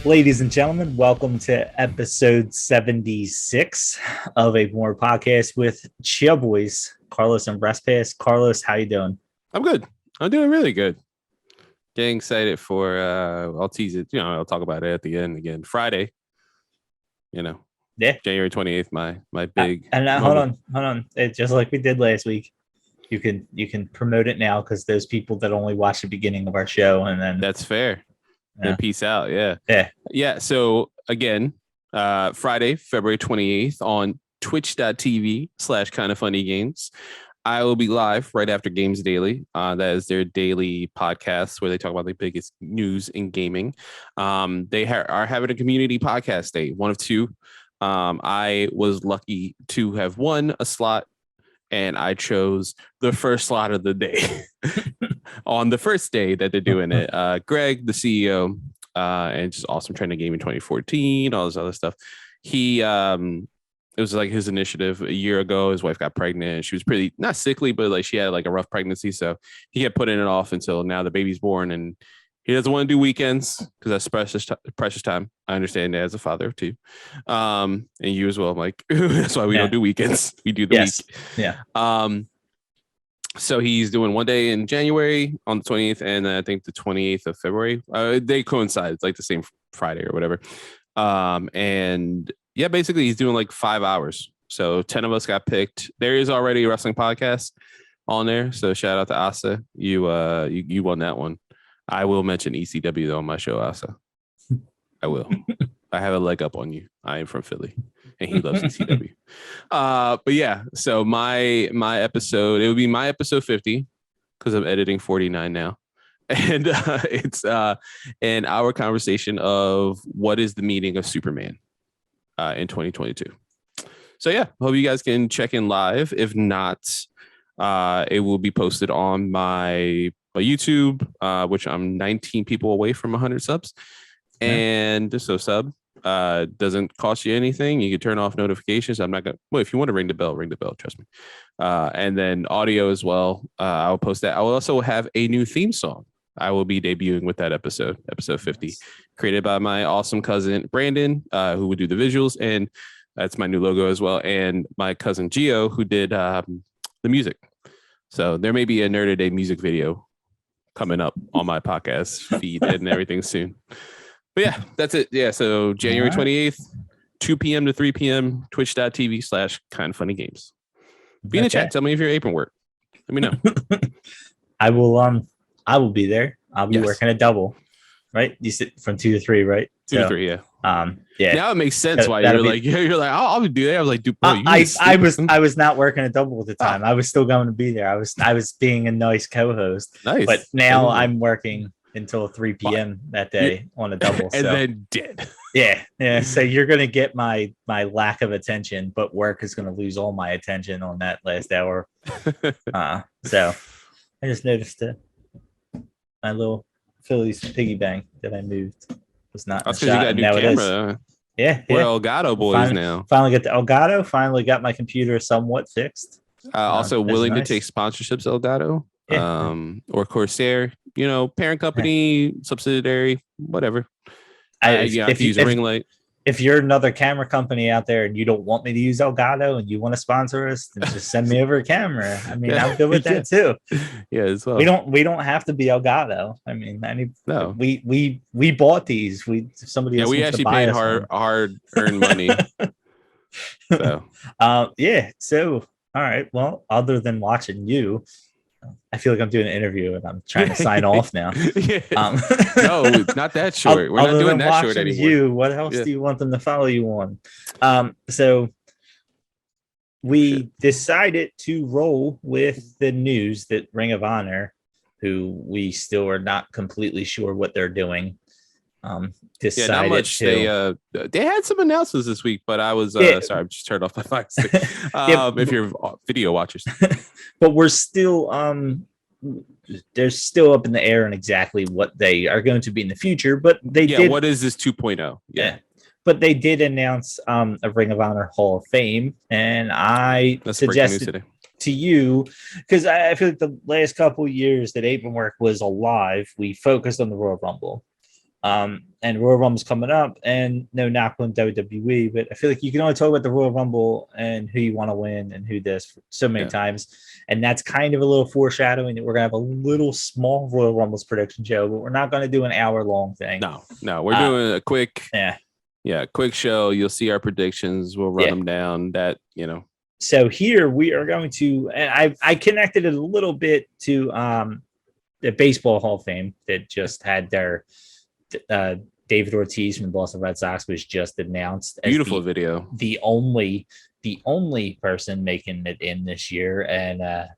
Ladies and gentlemen, welcome to episode 76 of Apron Work Podcast with Chia Boys, Carlos and Breast Pass. Carlos, how you doing? I'm good. I'm doing really good. Getting excited for I'll tease it, I'll talk about it at the end again. Friday, Yeah. January 28th, my big and hold on. It's just like we did last week. You can promote it now because those people that only watch the beginning of our show and then that's fair. Yeah. And peace out. Yeah. So again, Friday, February 28th on twitch.tv/kindoffunnygames. I will be live right after Games Daily. That is their daily podcast where they talk about the biggest news in gaming. They are having a community podcast day, one of two. I was lucky to have won a slot, and I chose the first slot of the day on the first day that they're doing it. Greg, the CEO, and just awesome trending game in 2014, all this other stuff. It was like his initiative a year ago. His wife got pregnant. She was pretty not sickly, but like she had like a rough pregnancy. So he kept putting it off until now the baby's born, and he doesn't want to do weekends because that's precious time. I understand that as a father too. And you as well. I'm like, that's why we don't do weekends. We do the week. Yeah. So he's doing one day in January on the 20th, and I think the 28th of February. They coincide. It's like the same Friday or whatever. And yeah, basically he's doing like 5 hours. So 10 of us got picked. There is already a wrestling podcast on there. So shout out to Asa. You won that one. I will mention ECW though on my show, Asa. I will. I have a leg up on you. I am from Philly, and he loves ECW. But yeah, so my episode, it would be my episode 50 because I'm editing 49 now, and it's an hour conversation of what is the meaning of Superman in 2022. So yeah, hope you guys can check in live. If not, it will be posted on my YouTube, which I'm 19 people away from 100 subs. And so sub doesn't cost you anything. You can turn off notifications. I'm not gonna. Well, if you want to ring the bell, trust me. And then audio as well. I'll post that. I will also have a new theme song. I will be debuting with that episode 50, created by my awesome cousin Brandon, who would do the visuals, and that's my new logo as well. And my cousin Gio, who did the music. So there may be a Nerd a Day music video coming up on my podcast feed and everything soon. But yeah, that's it. Yeah, so January 28th, 2 p.m. to 3 p.m., twitch.tv/kindfunnygames. Be in the chat. Tell me if you're apron work. Let me know. I will be there. I'll be working a double, right? You said from 2 to 3, right? 2 to 3, yeah. Yeah. Now it makes sense why you're like I'll do that. I was like, dude, bro, I was not working a double at the time. I was still going to be there. I was being a nice co-host. Nice. But now I'm working until 3 p.m. that day on a double. And then did. Yeah. So you're gonna get my lack of attention, but work is gonna lose all my attention on that last hour. So I just noticed my little Phillies piggy bank that I moved was not. That's because you got a new camera. Yeah. We're Elgato boys now. Finally got the Elgato. Finally got my computer somewhat fixed. Also willing to take sponsorships, Elgato. Yeah. Or Corsair, parent company, subsidiary, whatever. If you use a ring light. If you're another camera company out there and you don't want me to use Elgato and you want to sponsor us, then just send me over a camera. I mean, I'm good with that too. Yeah, as well. We don't have to be Elgato. I mean, no. We bought these. Somebody else. We actually paid hard earned money. So So all right. Well, other than watching you, I feel like I'm doing an interview and I'm trying to sign off now. No, not that short. We're not doing that short anymore. What else do you want them to follow you on? So we decided to roll with the news that Ring of Honor, who we still are not completely sure what they're doing, decided not much. To, they had some announcements this week, but I was sorry, I just turned off my fire stick. If you're video watchers, but we're still they're still up in the air on exactly what they are going to be in the future. But they did. What is this 2.0? Yeah. But they did announce a Ring of Honor Hall of Fame, and I suggested to you, because I feel like the last couple of years that Apron Work was alive, we focused on the Royal Rumble. And Royal Rumble's coming up, and no knock on WWE, but I feel like you can only talk about the Royal Rumble and who you want to win and who this so many times. And that's kind of a little foreshadowing that we're going to have a little small Royal Rumbles prediction show, but we're not going to do an hour-long thing. No, we're doing a quick, quick show. You'll see our predictions. We'll run them down. So here we are going to, and I connected it a little bit to the Baseball Hall of Fame that just had their David Ortiz from the Boston Red Sox was just announced as beautiful video. The only person making it in this year, and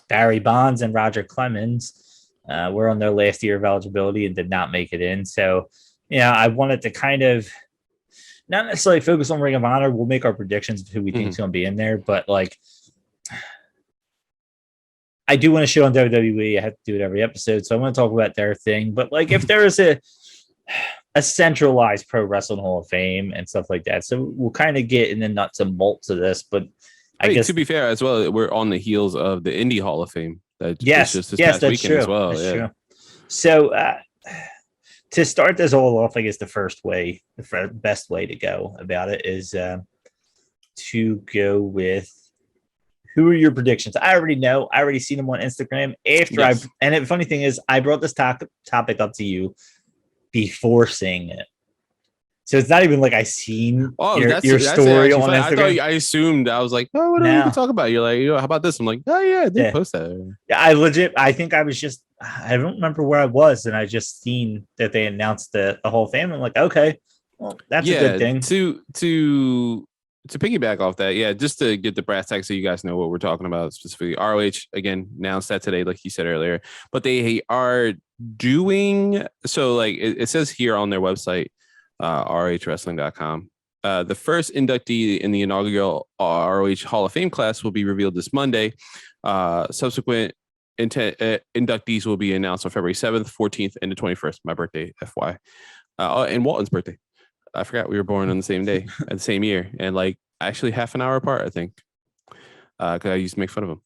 Barry Bonds and Roger Clemens were on their last year of eligibility and did not make it in. So, I wanted to kind of not necessarily focus on Ring of Honor. We'll make our predictions of who we think is going to be in there, but like, I do want to shit on WWE. I have to do it every episode, so I want to talk about their thing. But like, if there is a centralized pro wrestling Hall of Fame and stuff like that, so we'll kind of get in the nuts and bolts of this. But I guess, to be fair as well, we're on the heels of the Indie Hall of Fame. That's that's true. As well. That's true. So to start this all off, I guess the best way to go about it is to go with, who are your predictions? I already know. I already seen them on Instagram. And the funny thing is, I brought this topic up to you before seeing it. So it's not even like I seen your story on Instagram. I assumed, I was like, oh, what are we going to talk about? You're like, how about this? I'm like, oh yeah, I did post that. Yeah, I think I was just, I don't remember where I was, and I just seen that they announced the Hall of Fame. I'm like, okay, well, that's a good thing. To piggyback off that, just to get the brass tacks so you guys know what we're talking about specifically. ROH again announced that today, like you said earlier, but they are doing so. Like it says here on their website, rohwrestling.com. The first inductee in the inaugural ROH Hall of Fame class will be revealed this Monday. Subsequent inductees will be announced on February 7th, 14th, and the 21st. My birthday, FY, and Walton's birthday. I forgot we were born on the same day at the same year, and like actually half an hour apart, I think. Because I used to make fun of him.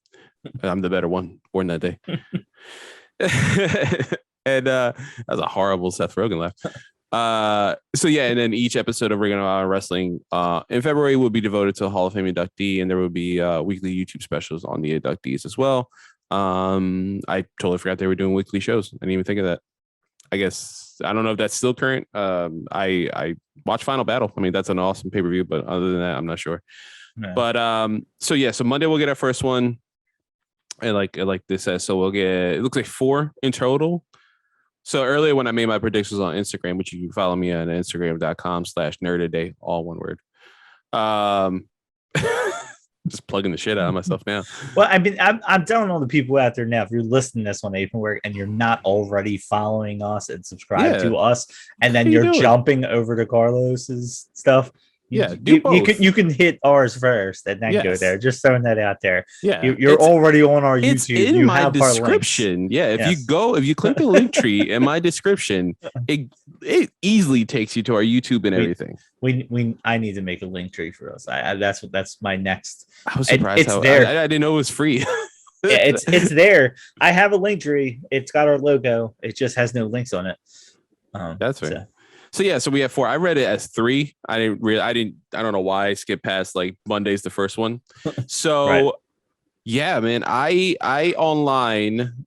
I'm the better one, born that day. And that was a horrible Seth Rogen laugh. And then each episode of Ring of Honor Wrestling in February will be devoted to a Hall of Fame inductee, and there will be weekly YouTube specials on the inductees as well. I totally forgot they were doing weekly shows. I didn't even think of that. I guess I don't know if that's still current. I watched Final Battle. I mean, that's an awesome pay-per-view, but other than that, I'm not sure. No. But so Monday we'll get our first one. And like this says, so we'll get, it looks like 4 in total. So earlier when I made my predictions on Instagram, which you can follow me on Instagram.com/nerdaday, all one word. Just plugging the shit out of myself now. Well, I mean, I'm telling all the people out there now, if you're listening to this on Apron Work and you're not already following us and subscribe to us, and then you're jumping over to Carlos's stuff, you can hit ours first and then go there. Just throwing that out there. Yeah, you're already on our YouTube. It's in my description. Yeah, if you click the link tree in my description, it easily takes you to our YouTube and everything. I need to make a link tree for us. That's my next. I was surprised it's there. I didn't know it was free. It's there. I have a link tree. It's got our logo. It just has no links on it. That's right. So we have 4. I read it as 3. I don't know why I skipped past like Monday's the first one. So right. Yeah, man, I online,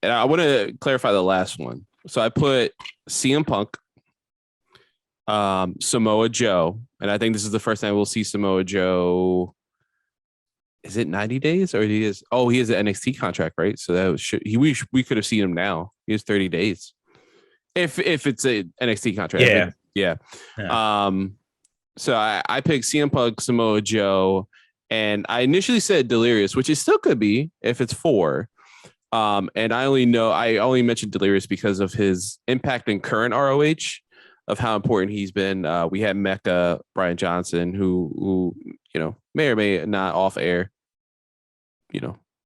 and I want to clarify the last one. So I put CM Punk, Samoa Joe, and I think this is the first time we'll see Samoa Joe. Is it 90 days or he is? Oh, he has an NXT contract, right? So that we could have seen him now. He has 30 days. If it's a NXT contract. Yeah. So I picked CM Punk, Samoa Joe, and I initially said Delirious, which it still could be if it's 4. And I only mentioned Delirious because of his impact in current ROH, of how important he's been. We had Mecca Brian Johnson, who may or may not off air, be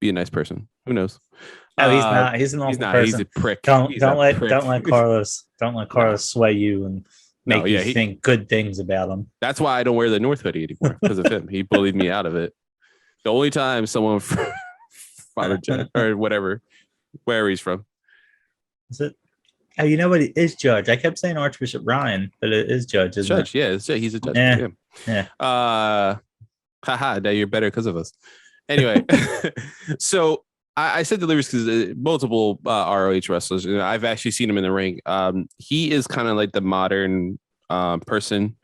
a nice person. Who knows? No, he's not. He's an awful person. He's a prick. Don't let Carlos sway you and make you think good things about him. That's why I don't wear the North hoodie anymore, because of him. He bullied me out of it. The only time someone from Father Jen or whatever, where he's from. Is it Oh, you know what? It is Judge. I kept saying Archbishop Ryan, but it is Judge, isn't Judge, yeah, he's a judge. Yeah. Yeah. Haha, now you're better because of us. Anyway, so I said delivers because multiple ROH wrestlers. I've actually seen him in the ring. He is kind of like the modern person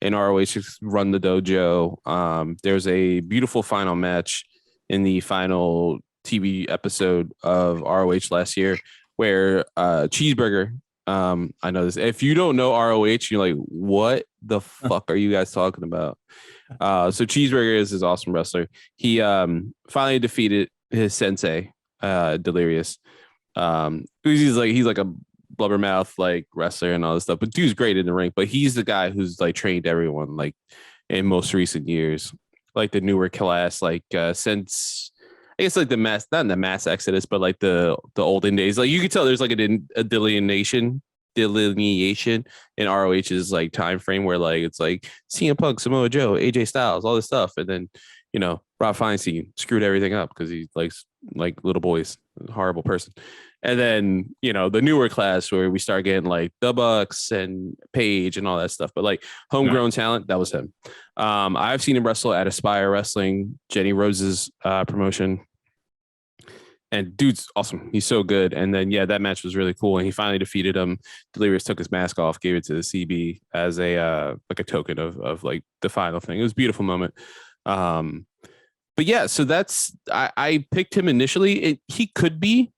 in ROH, run the dojo. There's a beautiful final match in the final TV episode of ROH last year where Cheeseburger. I know this. If you don't know ROH, you're like, what the fuck are you guys talking about? So Cheeseburger is his awesome wrestler. He finally defeated his sensei, Delirious. He's like a blubbermouth like wrestler and all this stuff, but dude's great in the ring. But he's the guy who's like trained everyone like in most recent years, like the newer class, like since I guess like the mass, not in the mass exodus, but like the olden days. Like you can tell there's like a delineation in ROH's like time frame where like it's like CM Punk, Samoa Joe, AJ Styles, all this stuff, and then Rob Feinstein screwed everything up because he likes like little boys, horrible person. And then the newer class where we start getting like the Bucks and Page and all that stuff, but like homegrown talent, that was him. I've seen him wrestle at Aspire Wrestling, Jenny Rose's promotion. And dude's awesome. He's so good. And then, that match was really cool. And he finally defeated him. Delirious took his mask off, gave it to the CB as a like a token of like the final thing. It was a beautiful moment. But yeah, so I picked him initially. He could be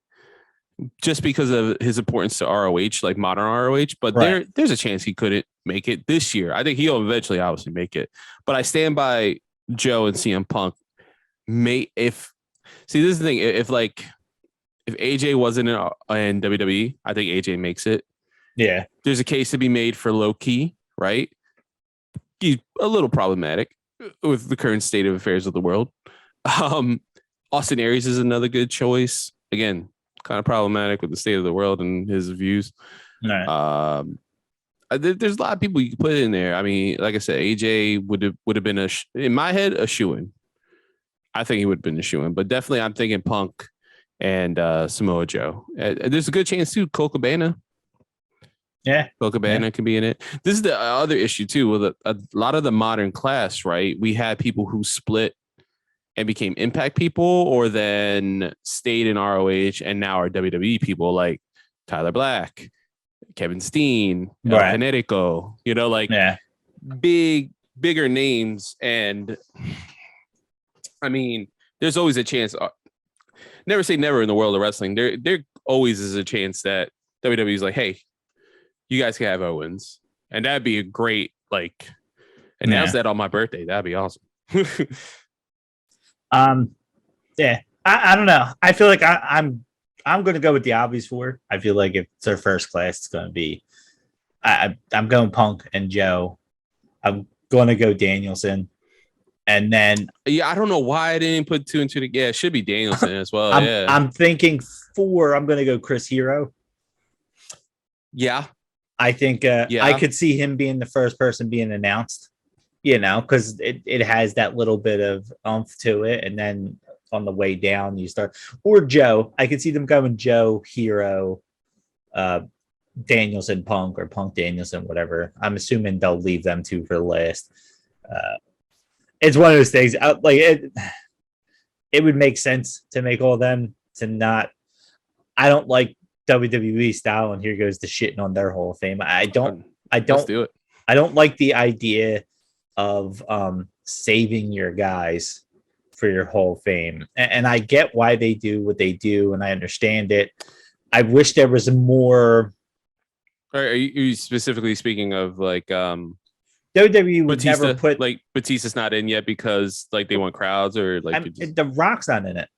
just because of his importance to ROH, like modern ROH. But there's a chance he couldn't make it this year. I think he'll eventually obviously make it. But I stand by Joe and CM Punk. See, this is the thing. If AJ wasn't in WWE, I think AJ makes it. Yeah. There's a case to be made for low key, right? He's a little problematic with the current state of affairs of the world. Austin Aries is another good choice. Again, kind of problematic with the state of the world and his views. Right. There's a lot of people you can put in there. I mean, like I said, AJ would have been in my head a shoo-in. I think he would have been a shoo-in, but definitely I'm thinking Punk and Samoa Joe. There's a good chance too. Cole Cabana. Yeah. Cole Cabana can be in it. This is the other issue too. With a lot of the modern class, right? We had people who split and became Impact people, or then stayed in ROH and now are WWE people, like Tyler Black, Kevin Steen, El Generico. Bigger names. And I mean, there's always a chance. Never say never in the world of wrestling. There always is a chance that WWE is like, hey, you guys can have Owens, and that'd be a great announce that on my birthday. That'd be awesome. Yeah. I don't know. I feel like I'm going to go with the obvious four. I feel like if it's their first class, it's going to be. I'm going Punk and Joe. I'm going to go Danielson. And then I don't know why I didn't put two and two together. It should be Danielson as well. I'm thinking four. I'm going to go Chris Hero. Yeah, I think I could see him being the first person being announced. Because it has that little bit of oomph to it, and then on the way down you start. Or Joe. I could see them going Joe, Hero, Danielson, Punk, or Punk Danielson, whatever. I'm assuming they'll leave them two for the last. It's one of those things. It would make sense to make all of them to not. I don't like WWE style, and here goes the shitting on their Hall of Fame. I don't. Let's do it. I don't like the idea of saving your guys for your Hall of Fame, and I get why they do what they do, and I understand it. I wish there was more. Are you specifically speaking of WWE would Batista, never put Batista's not in yet because they want crowds, or the Rock's not in it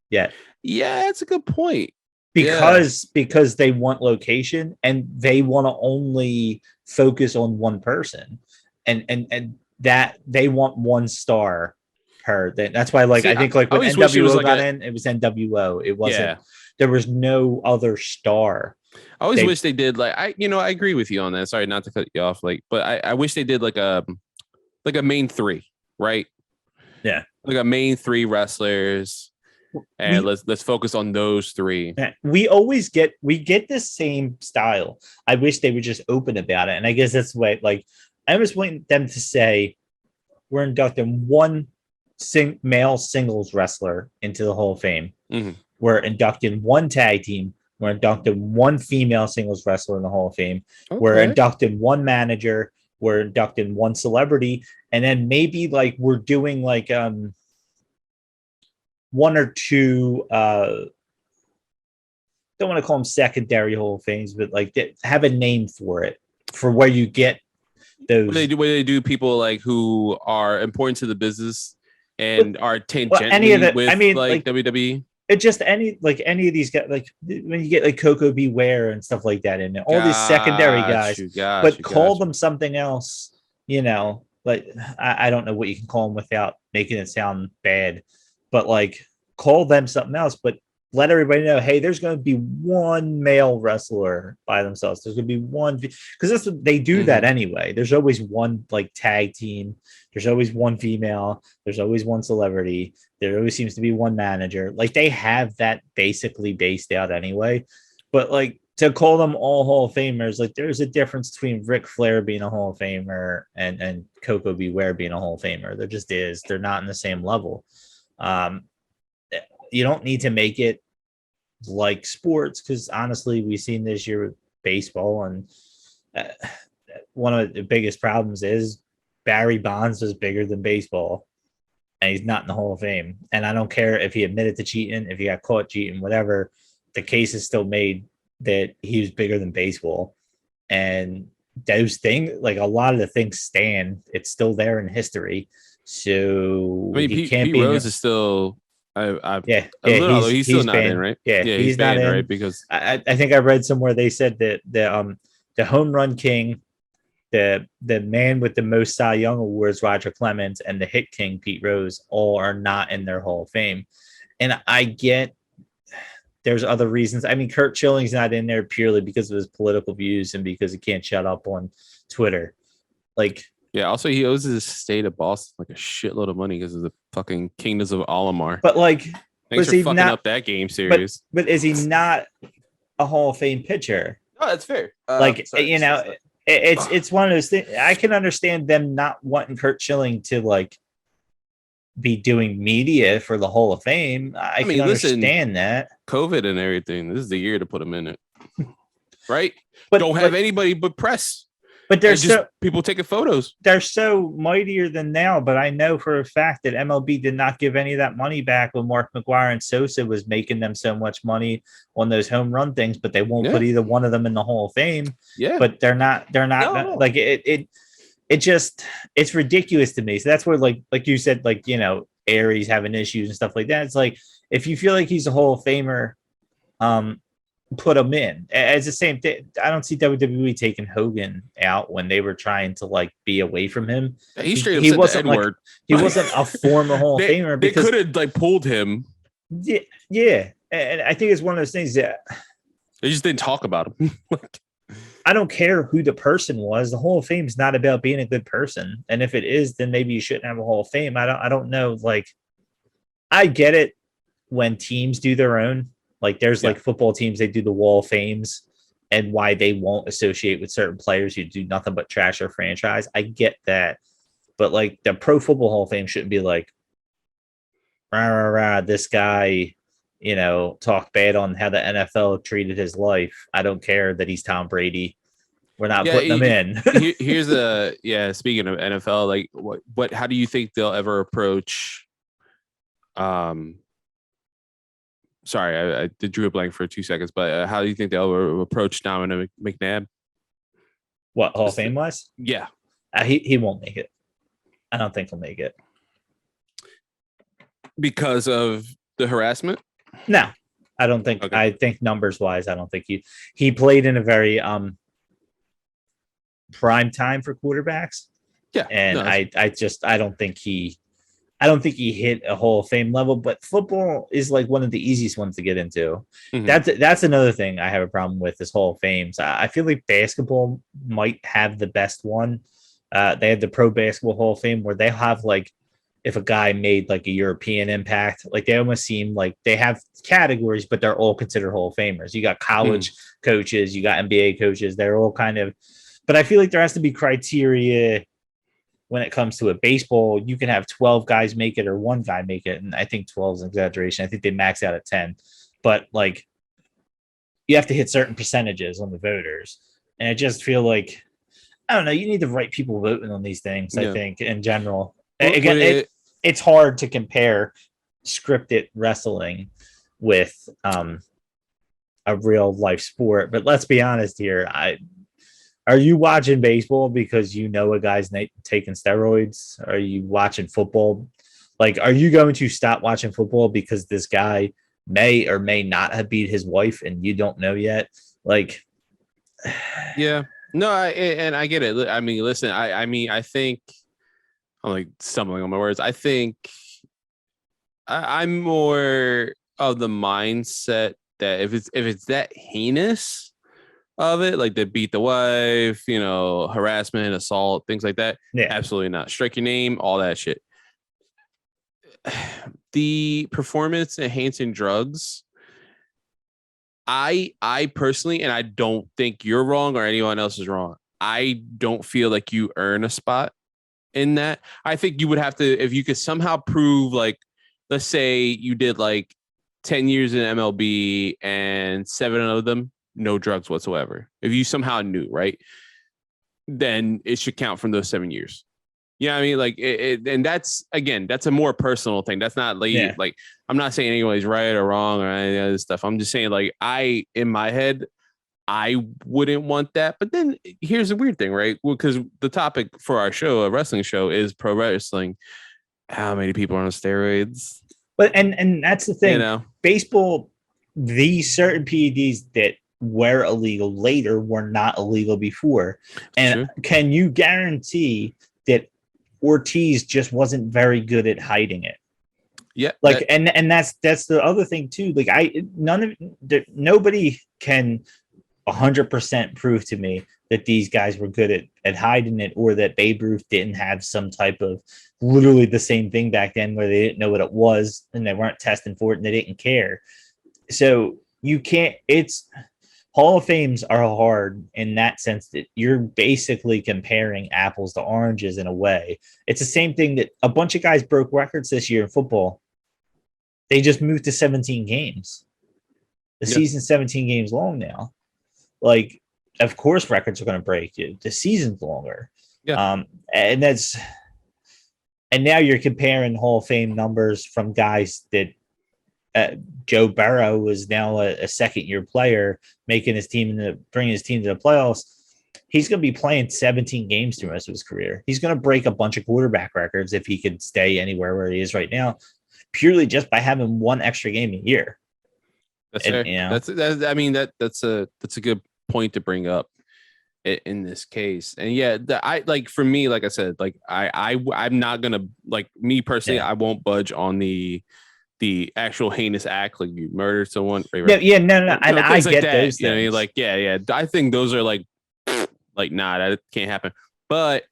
yet. Yeah, that's a good point. Because they want location and they want to only focus on one person, and that they want one star per. That's why I think when NWO got in, it was NWO. It wasn't. There was no other star. I always wish they did I agree with you on that. Sorry, not to cut you off. But I wish they did a main three, right? Yeah, like a main three wrestlers, and let's focus on those three. We get the same style. I wish they were just open about it, and I guess that's what like I was wanting them to say we're inducting one male singles wrestler into the Hall of Fame. Mm-hmm. We're inducting one tag team. We're inducting one female singles wrestler in the Hall of Fame. Okay. We're inducting one manager. We're inducting one celebrity, and then maybe like we're doing like one or two. Don't want to call them secondary Hall of Fames, but like have a name for it for where you get those. What they do people like who are important to the business and are tangentially with like WWE. It just any of these guys, like when you get like Coco Beware and stuff like that in it, all these secondary guys, but call them something else, you know, like I don't know what you can call them without making it sound bad, but like call them something else, but let everybody know, hey, there's going to be one male wrestler by themselves. There's going to be one, because that's what they do that anyway. There's always one like tag team. There's always one female. There's always one celebrity. There always seems to be one manager. Like they have that basically based out anyway. But like to call them all Hall of Famers, like there's a difference between Ric Flair being a Hall of Famer and Coco Beware being a Hall of Famer. There just is. They're not in the same level. You don't need to make it like sports, because honestly, we've seen this year with baseball, and one of the biggest problems is Barry Bonds was bigger than baseball, and he's not in the Hall of Fame. And I don't care if he admitted to cheating, if he got caught cheating, whatever, the case is still made that he was bigger than baseball. And those things, like a lot of the things stand, it's still there in history. So I mean, Pete Rose is still he's still not in, right? Yeah, he's not in, right? Because I think I read somewhere they said that the home run king, the man with the most Cy Young awards, Roger Clemens, and the hit king, Pete Rose, all are not in their Hall of Fame. And I get there's other reasons. I mean, Curt Schilling's not in there purely because of his political views and because he can't shut up on Twitter. Like, yeah, also he owes his state of Boston like a shitload of money because of the fucking Kingdoms of Alomar. But like, thanks for fucking up that game series. But is he not a Hall of Fame pitcher? Oh, that's fair. It's one of those things. I can understand them not wanting Curt Schilling to like be doing media for the Hall of Fame. I mean, can understand that. COVID and everything. This is the year to put him in it, right? But don't have anybody but press. But there's just people taking photos. They're so mightier than now. But I know for a fact that MLB did not give any of that money back when Mark McGwire and Sosa was making them so much money on those home run things. But they won't put either one of them in the Hall of Fame. Yeah. But they're not no. Like it just, it's ridiculous to me. So that's where like you said, like, you know, Aries having issues and stuff like that. It's like, if you feel like he's a Hall of Famer, put him in. As the same thing, I don't see WWE taking Hogan out when they were trying to like be away from him. He straight up said wasn't the N-word. He wasn't a former Hall of Famer. They could have like pulled him. Yeah, and I think it's one of those things that they just didn't talk about him. I don't care who the person was. The Hall of Fame is not about being a good person, and if it is, then maybe you shouldn't have a Hall of Fame. I don't know. Like, I get it when teams do their own. Like there's like football teams, they do the Wall of Fames and why they won't associate with certain players who do nothing but trash their franchise. I get that. But like the Pro Football Hall of Fame shouldn't be like, this guy, you know, talked bad on how the NFL treated his life. I don't care that he's Tom Brady. We're not putting him in. Here's speaking of NFL, like what how do you think they'll ever approach sorry, I drew a blank for 2 seconds, but how do you think they'll approach Dominic McNabb? What, Hall of Fame wise? Yeah. He won't make it. I don't think he'll make it. Because of the harassment? No, I don't think. Okay. I think numbers wise, I don't think he played in a very prime time for quarterbacks. Yeah. And I don't think he hit a Hall of Fame level, but football is like one of the easiest ones to get into. Mm-hmm. That's another thing I have a problem with this Hall of Fame. So I feel like basketball might have the best one. They have the Pro Basketball Hall of Fame where they have like if a guy made like a European impact. Like they almost seem like they have categories, but they're all considered Hall of Famers. You got college coaches, you got NBA coaches. They're all kind of, but I feel like there has to be criteria when it comes to a baseball. You can have 12 guys make it or one guy make it. And I think 12 is an exaggeration. I think they max out at 10, but like you have to hit certain percentages on the voters. And I just feel like, I don't know, you need the right people voting on these things, I think, in general. Again, it's hard to compare scripted wrestling with a real life sport. But let's be honest here. Are you watching baseball because you know a guy's taking steroids? Are you watching football? Like, are you going to stop watching football because this guy may or may not have beat his wife and you don't know yet? Like, yeah. No, I get it. I mean, listen, I think I'm like stumbling on my words. I think I'm more of the mindset that if it's that heinous of it, like they beat the wife, harassment, assault, things like that. Yeah. Absolutely not. Strike your name, all that shit. The performance enhancing drugs, I personally, and I don't think you're wrong or anyone else is wrong, I don't feel like you earn a spot in that. I think you would have to, if you could somehow prove, like, let's say you did like 10 years in MLB and 7 of them, no drugs whatsoever. If you somehow knew, right, then it should count from those 7 years. Yeah, I mean, like, and that's, again, that's a more personal thing. That's not like, like, I'm not saying anybody's right or wrong or any other stuff. I'm just saying, like, in my head, I wouldn't want that. But then here's the weird thing, right? Well, because the topic for our show, a wrestling show, is pro wrestling. How many people are on steroids? But and that's the thing. Baseball, these certain PEDs that were illegal later were not illegal before. And can you guarantee that Ortiz just wasn't very good at hiding it? Yeah. Like, and that's the other thing too. Like, nobody can 100% prove to me that these guys were good at hiding it, or that Babe Ruth didn't have some type of literally the same thing back then where they didn't know what it was and they weren't testing for it and they didn't care. So you can't, it's Hall of Fames are hard in that sense that you're basically comparing apples to oranges in a way. It's the same thing that a bunch of guys broke records this year in football. They just moved to 17 games. The season's 17 games long now. Like, of course, records are going to break. The season's longer. Yeah. And now you're comparing Hall of Fame numbers from guys that Joe Burrow was now a second-year player, bringing his team to the playoffs. He's going to be playing 17 games through most of his career. He's going to break a bunch of quarterback records if he could stay anywhere where he is right now, purely just by having one extra game a year. That's fair. That's a good point to bring up in this case. And for me, like I said, like I'm not gonna, like, me personally, I won't budge on the actual heinous act, like you murdered someone. No, and I get those things. You know, I mean? Like, I think those are like nah, that can't happen. But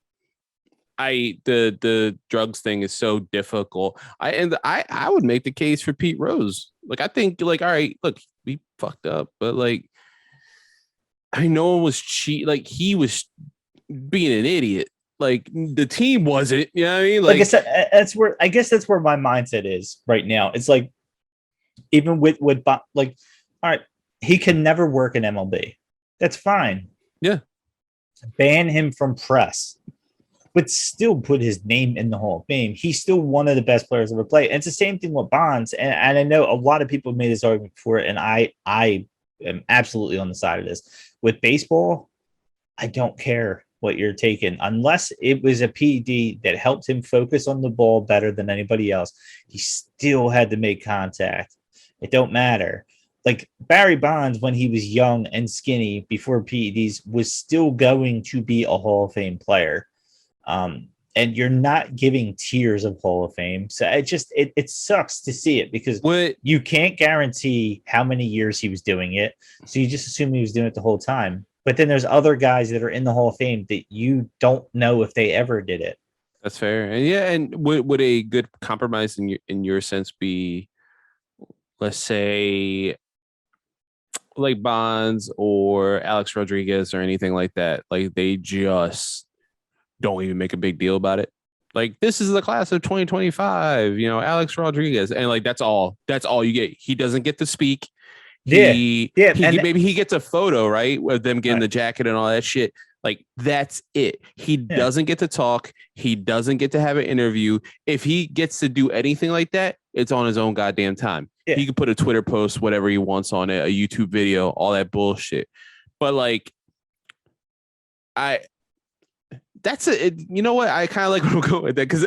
the drugs thing is so difficult. I would make the case for Pete Rose. Like, I think, like, all right, look, we fucked up, but like, I mean, no one was cheat. Like, he was being an idiot. Like, the team wasn't. You know what I mean? Like I said, that's where my mindset is right now. It's like, even with like, all right, he can never work in MLB. That's fine. Yeah. Ban him from press, but still put his name in the Hall of Fame. He's still one of the best players ever played. And it's the same thing with Bonds. And I know a lot of people made this argument before, and I am absolutely on the side of this. With baseball, I don't care what you're taking, unless it was a PED that helped him focus on the ball better than anybody else. He still had to make contact. It don't matter. Like, Barry Bonds, when he was young and skinny before PEDs, was still going to be a Hall of Fame player. And you're not giving tiers of Hall of Fame. So it sucks to see it, because you can't guarantee how many years he was doing it. So you just assume he was doing it the whole time. But then there's other guys that are in the Hall of Fame that you don't know if they ever did it. That's fair. And yeah, and would a good compromise in your sense be, let's say, like Bonds or Alex Rodriguez or anything like that? Like they just don't even make a big deal about it. Like this is the class of 2025, Alex Rodriguez, and like that's all you get. He doesn't get to speak. Maybe he gets a photo, right, with them getting the jacket and all that shit. Like that's it. He doesn't get to talk. He doesn't get to have an interview. If he gets to do anything like that, it's on his own goddamn time. Yeah. He can put a Twitter post, whatever he wants on it, a YouTube video, all that bullshit. But like, you know what? I kind of like when I'm going with that because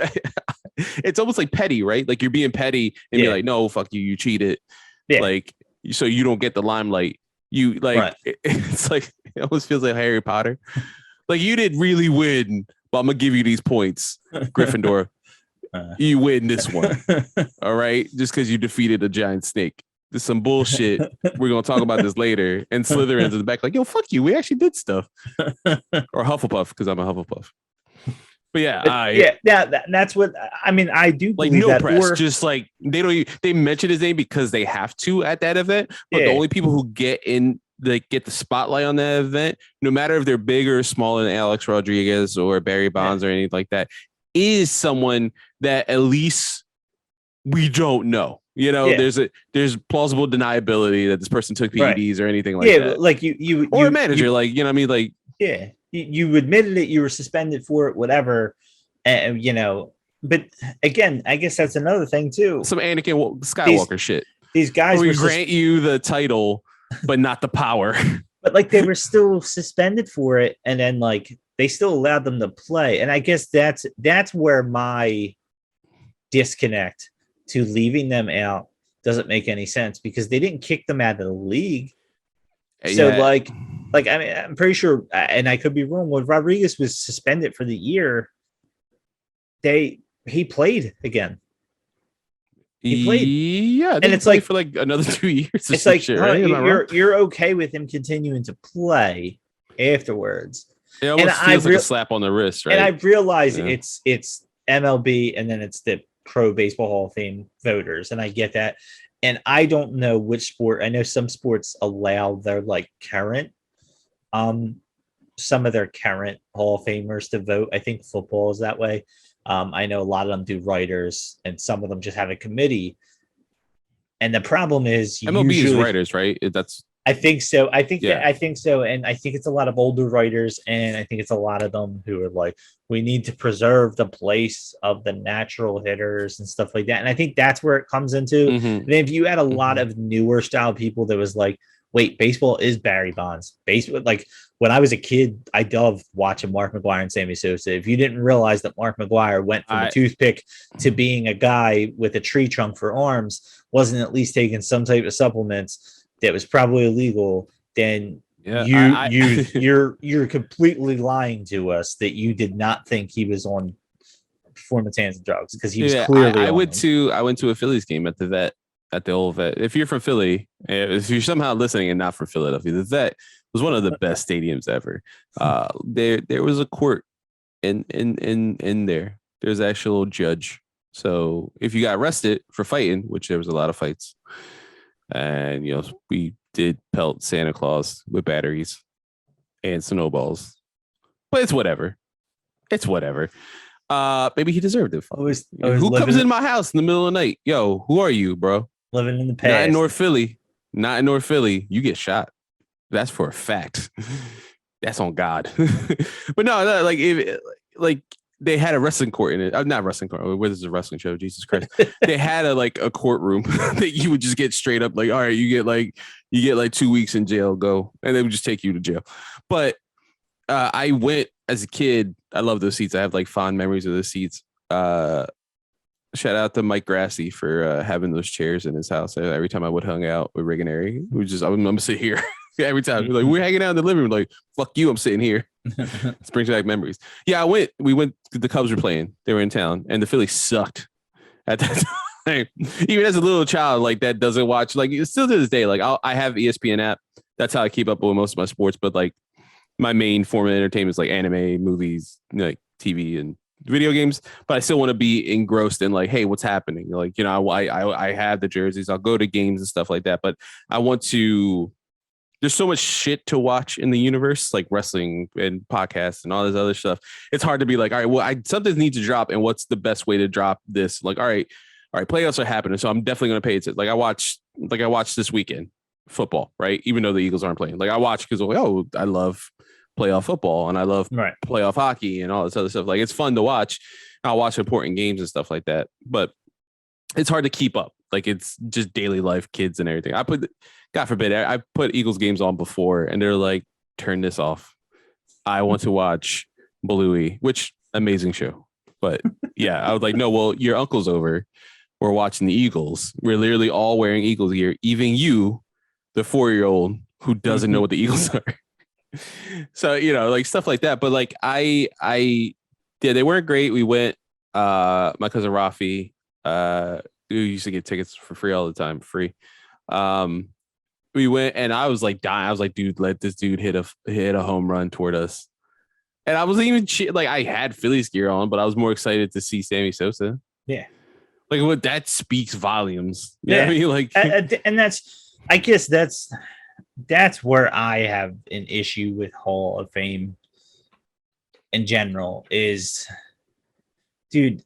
it's almost like petty, right? Like you're being petty and you're like, no, fuck you, you cheated. Yeah. Like, so you don't get the limelight. You like, it's like, it almost feels like Harry Potter. Like you did really win, but I'm gonna give you these points, Gryffindor. You win this one. All right. Just because you defeated a giant snake. There's some bullshit. We're gonna talk about this later. And Slytherin's in the back, like, yo, fuck you. We actually did stuff. Or Hufflepuff, because I'm a Hufflepuff. But that's what I mean. I do like no that, press, just like they mention his name because they have to at that event. But the only people who get the spotlight on that event, no matter if they're bigger or smaller than Alex Rodriguez or Barry Bonds or anything like that, is someone that at least we don't know. There's plausible deniability that this person took PEDs or anything like that. Like you or a manager, like what I mean, like you admitted it, you were suspended for it, whatever, and But again, I guess that's another thing too. Some Anakin Skywalker shit. These guys we grant you the title, but not the power. But like they were still suspended for it, and then like they still allowed them to play, and I guess that's where my disconnect to leaving them out doesn't make any sense because they didn't kick them out of the league. So like I mean, I'm pretty sure, and I could be wrong. When Rodriguez was suspended for the year, he played again. He played, and it's like for like another 2 years. It's like shit, right? You're okay with him continuing to play afterwards. It almost feels like a slap on the wrist, right? And I realize it's MLB, and then it's the Pro Baseball Hall of Fame voters, and I get that. And I don't know which sport. I know some sports allow their like current, some of their current Hall of Famers to vote. I think football is that way. I know a lot of them do writers, and some of them just have a committee. And the problem is MLB is writers, right? I think so. I think so. And I think it's a lot of older writers, and I think it's a lot of them who are like, we need to preserve the place of the natural hitters and stuff like that. And I think that's where it comes into. Mm-hmm. And if you had a lot of newer style people that was like, wait, baseball is Barry Bonds. Baseball, like when I was a kid, I loved watching Mark McGwire and Sammy Sosa. If you didn't realize that Mark McGwire went from a toothpick to being a guy with a tree trunk for arms, wasn't at least taking some type of supplements that was probably illegal, then you're completely lying to us that you did not think he was on performance enhancing drugs, because he was clearly. I went to a Phillies game at the Vet, at the old Vet. If you're from Philly, if you're somehow listening and not from Philadelphia, the Vet was one of the best stadiums ever. There was a court in there. There's an actual judge. So if you got arrested for fighting, which there was a lot of fights. And, we did pelt Santa Claus with batteries and snowballs. But it's whatever. Maybe he deserved it. Who comes in my house in the middle of the night? Yo, who are you, bro? Living in the past. Not in North Philly. You get shot. That's for a fact. That's on God. But no, like they had a wrestling court in it. Not wrestling court. Where is a wrestling show? Jesus Christ. They had a courtroom that you would just get straight up like, all right, you get like 2 weeks in jail, go. And they would just take you to jail. But I went as a kid. I love those seats. I have like fond memories of those seats. Shout out to Mike Grassi for having those chairs in his house. Every time I would hang out with Rick and Harry, I'm gonna sit here. Every time we're hanging out in the living room, like, fuck you, I'm sitting here. It brings back memories. Yeah, we went, the Cubs were playing, they were in town, and the Phillies sucked at that time. Even as a little child, like, that doesn't watch, like, still to this day, like, I have ESPN app. That's how I keep up with most of my sports. But like, my main form of entertainment is like anime, movies, like TV, and video games, but I still want to be engrossed in like, hey, what's happening? Like, you know, I have the jerseys, I'll go to games and stuff like that, but I want to. There's so much shit to watch in the universe, like wrestling and podcasts and all this other stuff. It's hard to be like, all right, well, something needs to drop, and what's the best way to drop this? Like, all right, playoffs are happening, so I'm definitely going to pay attention. Like I watched this weekend football, right? Even though the Eagles aren't playing, like I watch because I love playoff football and I love playoff hockey and all this other stuff. Like it's fun to watch. I'll watch important games and stuff like that, but it's hard to keep up. Like it's just daily life, kids and everything. God forbid, I put Eagles games on before and they're like, turn this off. I want to watch Bluey, which amazing show. But yeah, I was like, no, well, your uncle's over. We're watching the Eagles. We're literally all wearing Eagles gear. Even you, the 4-year-old who doesn't know what the Eagles are. So, you know, like stuff like that. But like they weren't great. We went, my cousin Rafi, who used to get tickets for free all the time, free. We went and I was like dying. I was like, dude, let this dude hit a home run toward us. And I wasn't even like I had Phillies gear on, but I was more excited to see Sammy Sosa. Yeah. Like what that speaks volumes. You know what I mean? Like, and I guess that's where I have an issue with Hall of Fame in general is, dude,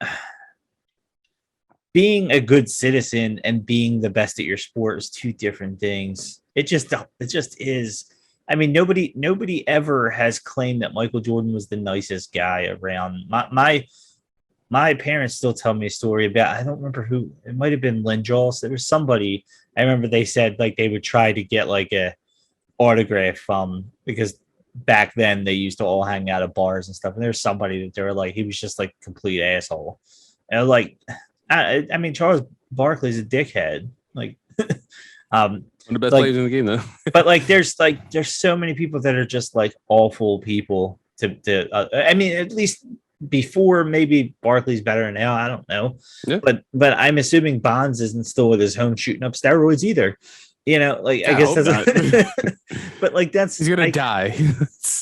being a good citizen and being the best at your sport is two different things. It just is. I mean, nobody ever has claimed that Michael Jordan was the nicest guy around. My parents still tell me a story about, I don't remember who, it might have been Lynn Jones. There was somebody, I remember they said like they would try to get like a autograph from, because back then they used to all hang out at bars and stuff. And there's somebody that they were like, he was just like a complete asshole. And like, I mean, Charles Barkley's a dickhead. Like, one of the best players in the game, though. But like, there's so many people that are just like awful people. I mean, at least before, maybe Barkley's better now. I don't know. Yeah. But I'm assuming Bonds isn't still with his home shooting up steroids either. You know, like I guess that's. But like he's gonna die.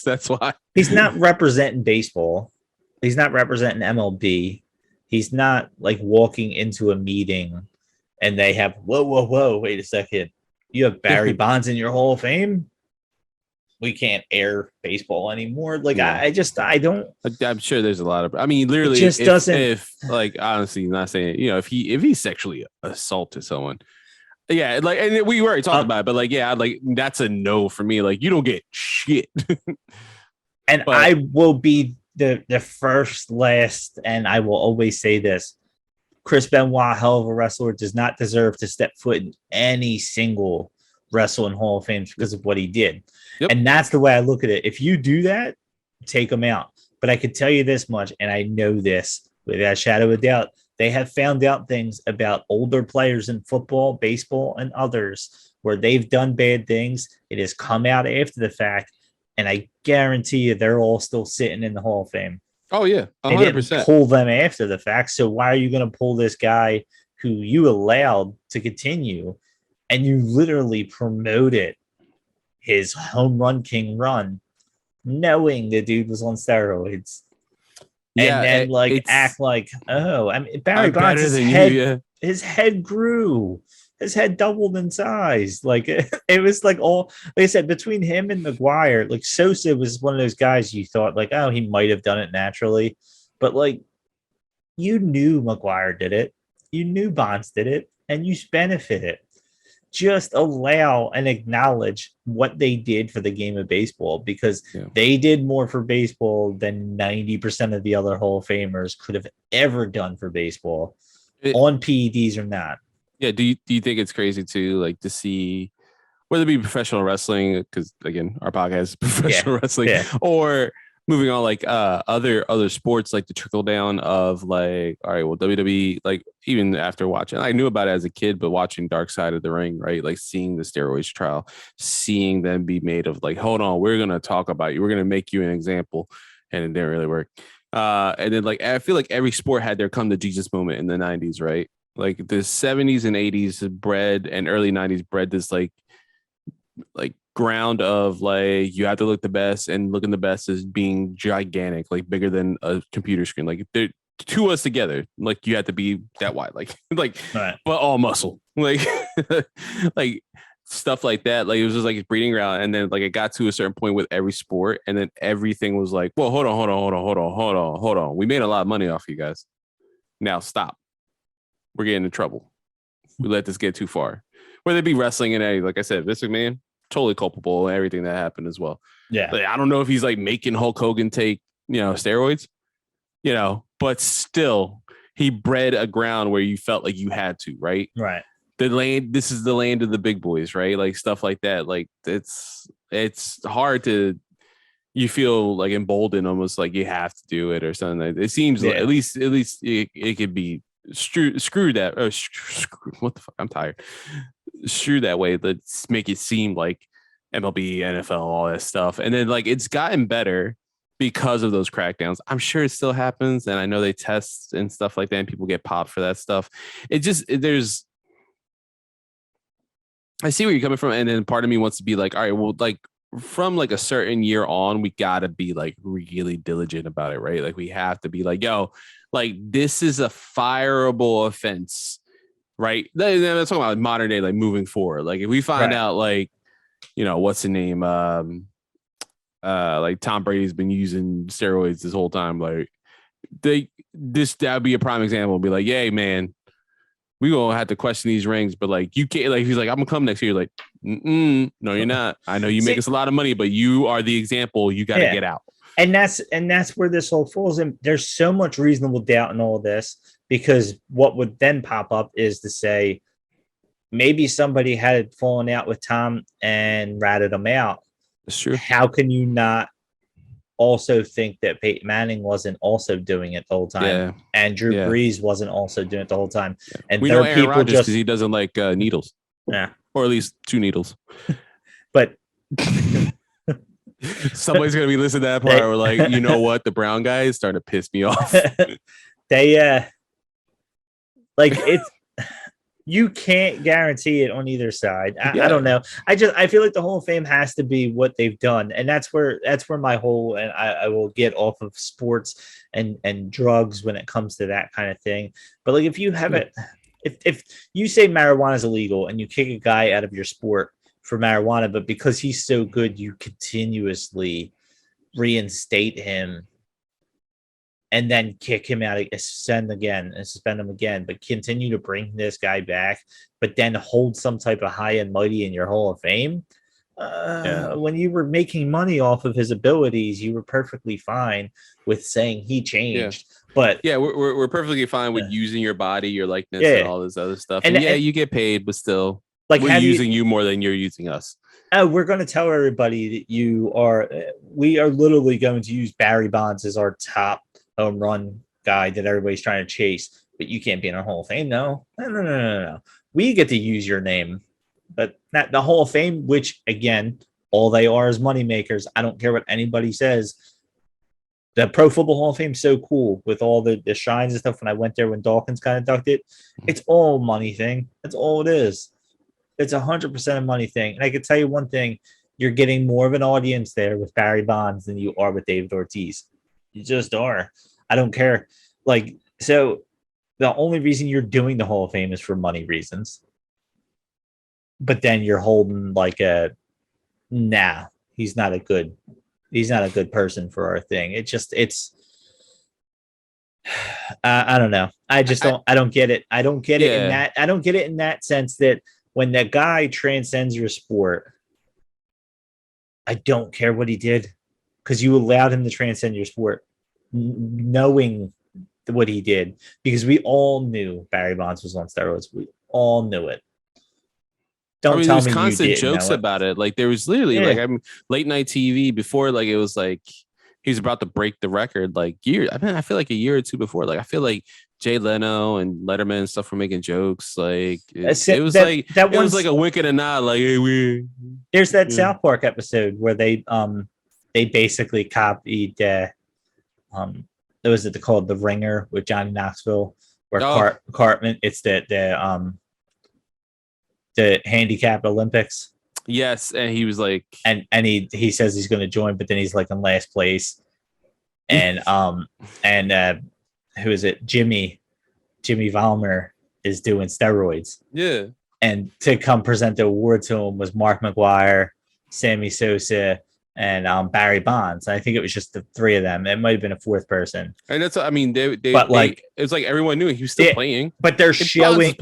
That's why he's not representing baseball. He's not representing MLB. He's not like walking into a meeting and they have, whoa, wait a second. You have Barry Bonds in your Hall of Fame? We can't air baseball anymore. Like, yeah. I don't. I'm sure there's a lot of, I mean, literally, it just doesn't. If like, honestly, not saying, you know, if he sexually assaulted someone, yeah, like, and we already talked about it, but like, yeah, like, that's a no for me. Like, you don't get shit. And but, I will be the first, last, and I will always say this: Chris Benoit, hell of a wrestler, does not deserve to step foot in any single wrestling Hall of Fame because of what he did. Yep. And that's the way I look at it. If you do that, take him out. But I could tell you this much, and I know this without a shadow of a doubt: they have found out things about older players in football, baseball, and others where they've done bad things. It has come out after the fact. And I guarantee you they're all still sitting in the Hall of Fame. Oh, yeah, 100%. They didn't pull them after the fact. So why are you going to pull this guy who you allowed to continue and you literally promoted his home run king run knowing the dude was on steroids? Yeah, and then act like, oh, I mean, Barry Bonds, his head grew. His head doubled in size. Like it was like all, like I said, between him and McGuire, like Sosa was one of those guys you thought like, oh, he might have done it naturally, but like you knew McGuire did it, you knew Bonds did it, and you benefited. Just allow and acknowledge what they did for the game of baseball, because they did more for baseball than 90% of the other Hall of Famers could have ever done for baseball, on PEDs or not. Yeah, do you think it's crazy too, like to see whether it be professional wrestling, because again, our podcast is professional wrestling, or moving on like other sports, like the trickle down of like, all right, well, WWE, like even after watching, I knew about it as a kid, but watching Dark Side of the Ring, right, like seeing the steroids trial, seeing them be made of like, hold on, we're gonna talk about you, we're gonna make you an example, and it didn't really work. And then like I feel like every sport had their come to Jesus moment in the 90s, right? Like the 70s and 80s bred and early 90s bred this like ground of like you have to look the best, and looking the best is being gigantic, like bigger than a computer screen. Like they're to us together, like you have to be that wide, like Right. but all muscle, like like stuff like that. Like it was just like a breeding ground, and then like it got to a certain point with every sport, and then everything was like, well, hold on. We made a lot of money off you guys. Now stop. We're getting in trouble. We let this get too far. Whether it be wrestling and anything, like I said, Vince McMahon, totally culpable in everything that happened as well. Yeah. Like, I don't know if he's like making Hulk Hogan take, steroids, but still he bred a ground where you felt like you had to, right? Right. This is the land of the big boys, right? Like stuff like that. Like it's hard to, you feel like emboldened, almost like you have to do it or something. It seems like at least it could be screwed that, or what the fuck? I'm tired. Screwed that way. Let's make it seem like MLB, NFL, all that stuff. And then like it's gotten better because of those crackdowns. I'm sure it still happens, and I know they test and stuff like that, and people get popped for that stuff. I see where you're coming from, and then part of me wants to be like, all right, well, like from like a certain year on, we gotta be like really diligent about it, right? Like we have to be like, yo, like this is a fireable offense, right? That's talking about modern day, like moving forward. Like if we find out, like, what's the name? Like Tom Brady's been using steroids this whole time. Like that'd be a prime example. Be like, yay, man, we gonna have to question these rings, but like you can't. Like he's like, I'm gonna come next year. You're like, no, you're not. I know you make us a lot of money, but you are the example. You got to get out. And that's where this whole falls in. There's so much reasonable doubt in all of this, because what would then pop up is to say maybe somebody had fallen out with Tom and ratted him out. That's true. How can you not also think that Peyton Manning wasn't also doing it the whole time, and Drew Brees wasn't also doing it the whole time? And we know Aaron Rodgers because he doesn't like needles, or at least 2 needles. But somebody's gonna be listening to that part. We're like, you know what? The Brown guy is starting to piss me off. They like it's. You can't guarantee it on either side. I don't know. I feel like the Hall of Fame has to be what they've done, and that's where my whole, and I will get off of sports and drugs when it comes to that kind of thing. But like if you have it, if you say marijuana is illegal and you kick a guy out of your sport for marijuana, but because he's so good, you continuously reinstate him and then kick him out, suspend him again, but continue to bring this guy back, but then hold some type of high and mighty in your Hall of Fame. When you were making money off of his abilities, you were perfectly fine with saying he changed. But we're perfectly fine with using your body, your likeness, and all this other stuff. And you get paid, but still, like we're using you more than you're using us. We're going to tell everybody that we are literally going to use Barry Bonds as our top home run guy that everybody's trying to chase, but you can't be in a Hall of Fame. No. We get to use your name, but not the Hall of Fame, which again, all they are is money makers. I don't care what anybody says. The Pro Football Hall of Fame is so cool with all the shines and stuff. When I went there, when Dawkins kind of ducked it, it's all money thing. That's all it is. It's 100% a money thing. And I can tell you one thing, you're getting more of an audience there with Barry Bonds than you are with David Ortiz. You just are. I don't care. Like, so the only reason you're doing the Hall of Fame is for money reasons. But then you're holding like he's not a good person for our thing. I don't know. I don't get it. I don't get it in that sense that when that guy transcends your sport, I don't care what he did, because you allowed him to transcend your sport, knowing what he did, because we all knew Barry Bonds was on steroids. We all knew it. Tell me there's constant jokes about it. Like there was literally late night TV before, like it was like he was about to break the record. Like I feel like a year or two before. Like I feel like Jay Leno and Letterman and stuff were making jokes. Like it was like a wink and a nod. Like hey, there's that South Park episode where they basically copied what was it called, The Ringer with Johnny Knoxville, where Cartman, it's the handicap Olympics. Yes, and he was like, and he says he's going to join, but then he's like in last place. And who is it? Jimmy Valmer is doing steroids. yeah. And to come present the award to him was Mark McGuire, Sammy Sosa, and Barry Bonds. I think it was just the three of them. It might have been a fourth person. And that's, I mean, but like, it's like everyone knew he was still playing. But they're showing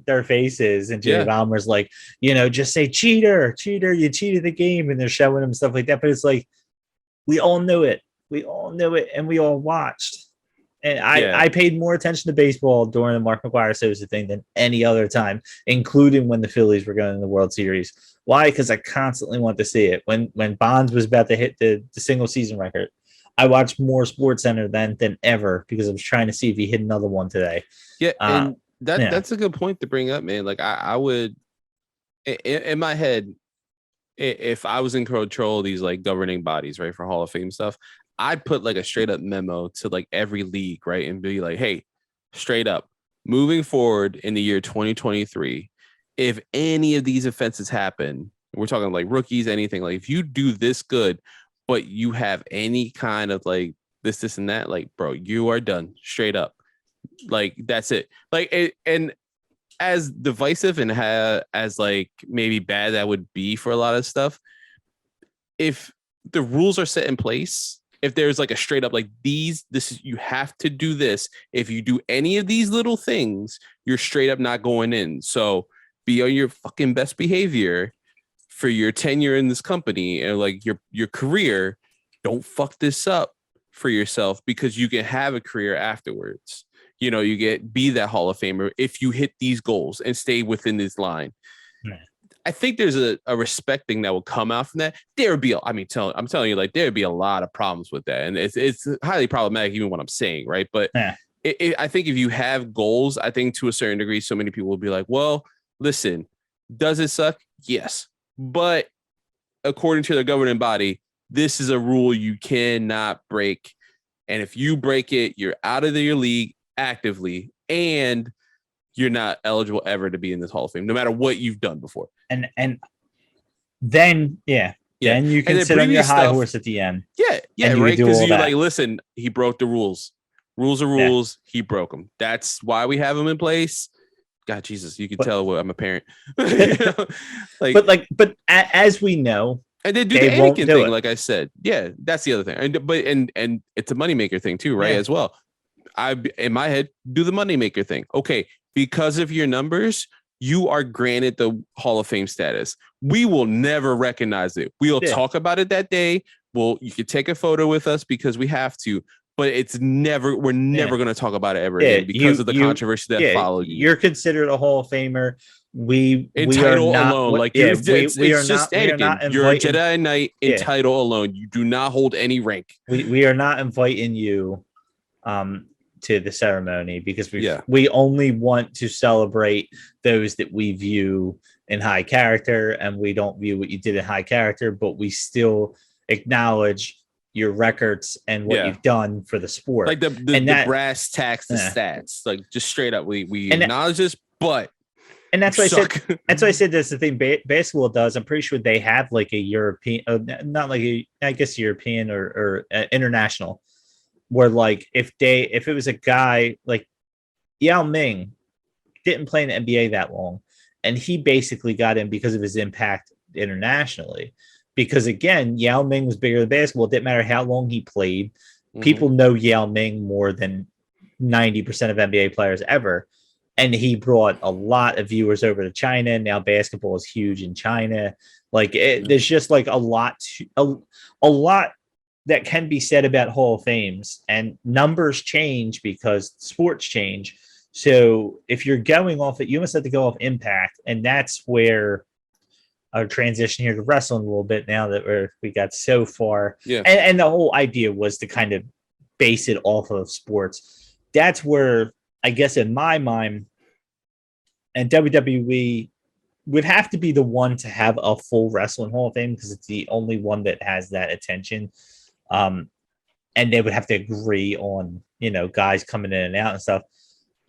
their faces, and Jimmy Valmer's like, just say cheater, you cheated the game, and they're showing him stuff like that. But it's like, we all knew it, and we all watched. And I paid more attention to baseball during the Mark McGuire Sosa thing than any other time, including when the Phillies were going to the World Series. Why? Because I constantly want to see it. When Bonds was about to hit the single season record, I watched more SportsCenter than ever because I was trying to see if he hit another one today. Yeah, and that's a good point to bring up, man. Like I would, in my head, if I was in control of these like governing bodies, right, for Hall of Fame stuff, I'd put like a straight up memo to like every league, right? And be like, hey, straight up, moving forward in the year 2023, if any of these offenses happen, we're talking like rookies, anything, like if you do this good, but you have any kind of like this, and that, like, bro, you are done straight up. Like, that's it. Like, and as divisive and as like maybe bad that would be for a lot of stuff, if the rules are set in place, if there's like a straight up like this is, you have to do this. If you do any of these little things, you're straight up not going in. So be on your fucking best behavior for your tenure in this company and like your career. Don't fuck this up for yourself because you can have a career afterwards. You be that Hall of Famer if you hit these goals and stay within this line. Man. I think there's a respect thing that will come out from that. There would be, I'm telling you, like, there would be a lot of problems with that. And it's highly problematic, even what I'm saying, right? But I think if you have goals, I think to a certain degree, so many people will be like, well, listen, does it suck? Yes. But according to the governing body, this is a rule you cannot break. And if you break it, you're out of your league actively, and you're not eligible ever to be in this Hall of Fame, no matter what you've done before. And then then you can sit on your high horse at the end. Yeah, right. Because you're like, listen, he broke the rules. Rules are rules. He broke them. That's why we have them in place. God, Jesus, you can tell I'm a parent. But as we know, and they do the Anakin thing, like I said. Yeah, that's the other thing. And it's a moneymaker thing too, right? As well. In my head, do the moneymaker thing. Okay, because of your numbers, you are granted the Hall of Fame status. We will never recognize it. We'll talk about it that day. You could take a photo with us because we have to, but we're never going to talk about it ever again because of the controversy that followed you. You're considered a Hall of Famer. We title not, alone, like we it's are just Anakin. You're a Jedi Knight in title alone. You do not hold any rank. We are not inviting you to the ceremony because we only want to celebrate those that we view in high character, and we don't view what you did in high character, but we still acknowledge your records and what you've done for the sport. Like the brass tacks, the stats, like just straight up, we acknowledge this, but. And that's why I said. That's why I said that's the thing. Basketball does. I'm pretty sure they have like a European, not like I guess European or international, where like if it was a guy like Yao Ming didn't play in the NBA that long, and he basically got in because of his impact internationally. Because again, Yao Ming was bigger than basketball. It didn't matter how long he played. Mm-hmm. People know Yao Ming more than 90% of NBA players ever. And he brought a lot of viewers over to China. Now basketball is huge in China. Like there's just like a lot that can be said about Hall of Fames, and numbers change because sports change. So if you're going off it, you must have to go off impact. And that's where I'll transition here to wrestling a little bit now that we got so far. Yeah. And the whole idea was to kind of base it off of sports. That's where, I guess in my mind, and WWE would have to be the one to have a full wrestling Hall of Fame because it's the only one that has that attention. And they would have to agree on, guys coming in and out and stuff.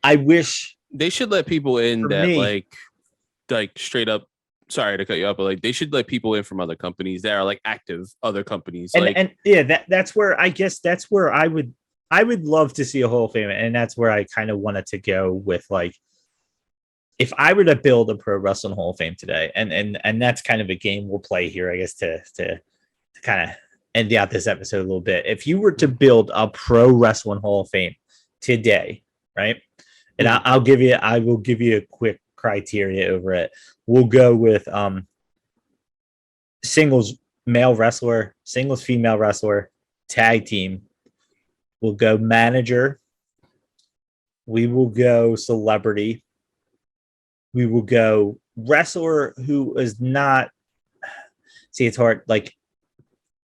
I wish they should let people in that like straight up sorry to cut you up, but like they should let people in from other companies that are like active other companies. And yeah, that's where I guess that's where I would love to see a Hall of Fame, and that's where I kind of wanted to go with like if I were to build a pro wrestling Hall of Fame today, and that's kind of a game we'll play here, I guess, to kind of end out this episode a little bit. If you were to build a pro wrestling Hall of Fame today, right? And I will give you a quick criteria over it. We'll go with singles male wrestler, singles female wrestler, tag team. We'll go manager. We will go celebrity. We will go wrestler who is not. See, it's hard. Like,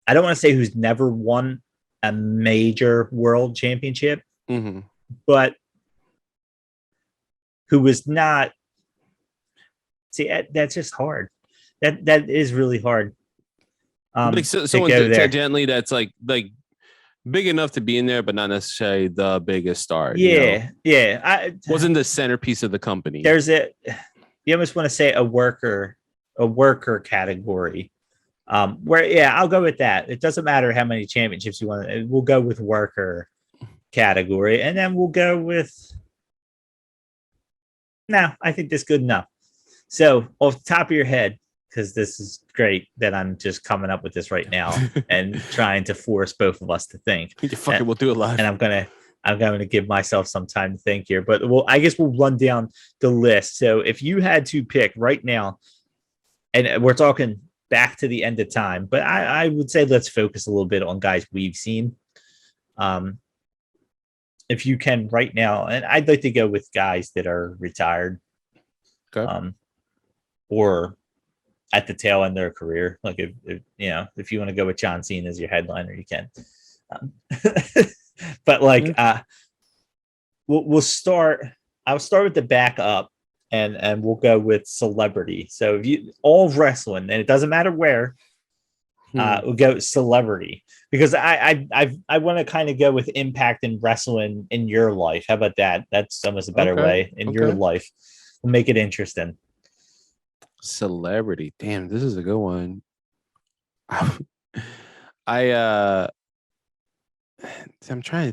I don't want to say who's never won a major world championship, but who was not. See, that's just hard. That is really hard. Like someone tangentially that's like big enough to be in there, but not necessarily the biggest star. Yeah, yeah. Wasn't the centerpiece of the company. There's you almost want to say a worker category. Where I'll go with that. It doesn't matter how many championships you want. We'll go with worker category, and then we'll go with. No, I think that's good enough. So, off the top of your head, because this is great that I'm just coming up with this right now and trying to force both of us to think. We'll do it live. And I'm gonna give myself some time to think here, but I guess we'll run down the list. So, if you had to pick right now, and we're talking back to the end of time, but I would say let's focus a little bit on guys we've seen. If you can right now, and I'd like to go with guys that are retired. Okay. Or at the tail end of their career. Like if you want to go with John Cena as your headliner, you can. But like we'll start. I'll start with the back up and we'll go with celebrity. So if you all of wrestling, and it doesn't matter where, we'll go celebrity. Because I want to kind of go with impact in wrestling in your life. How about that? That's almost a better way in your life. We'll make it interesting. Celebrity. Damn, this is a good one. I'm trying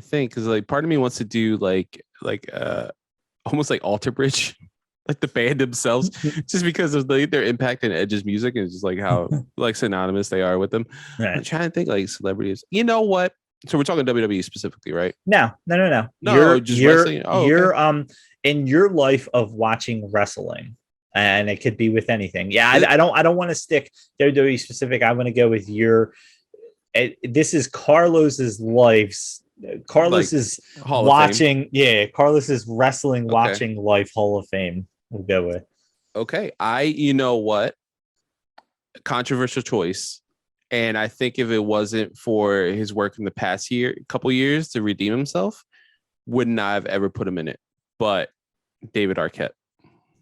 to think because like part of me wants to do like almost like Alter Bridge, like the band themselves, just because of their impact in Edge's music and just like how like synonymous they are with them. Right. I'm trying to think like celebrities. You know what? So we're talking WWE specifically, right? No. You're wrestling. You're in your life of watching wrestling. And it could be with anything. Yeah, I don't want to stick WWE specific. I want to go with this is Carlos's life's. Carlos is watching. Yeah, Carlos is wrestling watching life Hall of Fame. We'll go with. Okay, you know what? Controversial choice, and I think if it wasn't for his work in the past couple years to redeem himself, would not have ever put him in it. But David Arquette.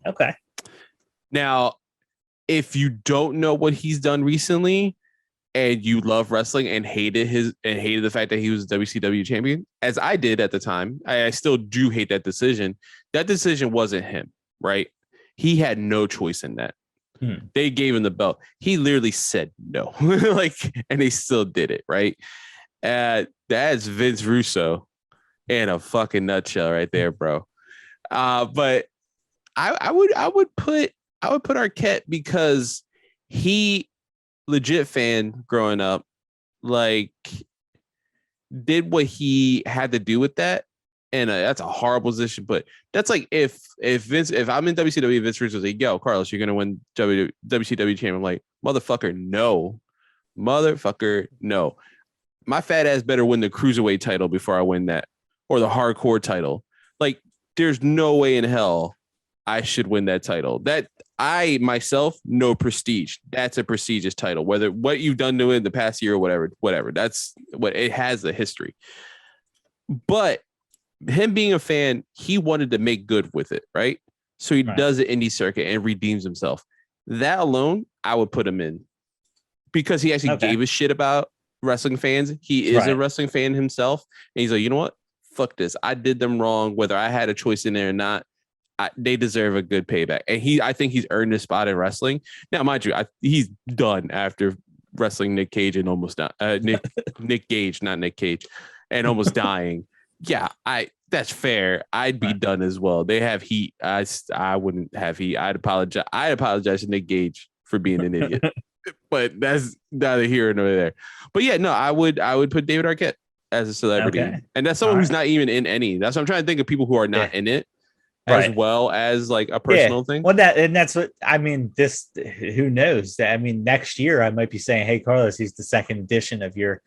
Okay. Now, if you don't know what he's done recently and you love wrestling and hated the fact that he was WCW champion, as I did at the time, I still do hate that decision. That decision wasn't him, right? He had no choice in that. They gave him the belt. He literally said no, and they still did it, right? That's Vince Russo in a fucking nutshell right there, bro. But I would put Arquette because he legit fan growing up, like did what he had to do with that. And that's a horrible position, but that's like if I'm in WCW, Vince Russo was like, yo, Carlos, you're going to win WCW champion. I'm like, motherfucker, no. My fat ass better win the cruiserweight title before I win that, or the hardcore title. Like, there's no way in hell I should win that title. That I myself no prestige. That's a prestigious title. Whether what you've done to it in the past year or whatever. That's what it has, the history. But him being a fan, he wanted to make good with it, right? So he does the indie circuit and redeems himself. That alone, I would put him in because he actually gave a shit about wrestling fans. He is a wrestling fan himself, and he's like, you know what? Fuck this. I did them wrong, whether I had a choice in there or not. they deserve a good payback. And I think he's earned a spot in wrestling. Now, mind you, he's done after wrestling Nick Cage and almost Nick Gage, not Nick Cage, and almost dying. Yeah, that's fair. I'd be done as well. They have heat. I wouldn't have heat. I'd apologize to Nick Gage for being an idiot. But that's neither here nor there. But yeah, no, I would put David Arquette as a celebrity. Okay. And that's someone who's not even in any. That's what I'm trying to think of, people who are not in it. As well as like a personal thing. Well, that's what I mean. Who knows? I mean, next year I might be saying, "Hey, Carlos, he's the second edition of your."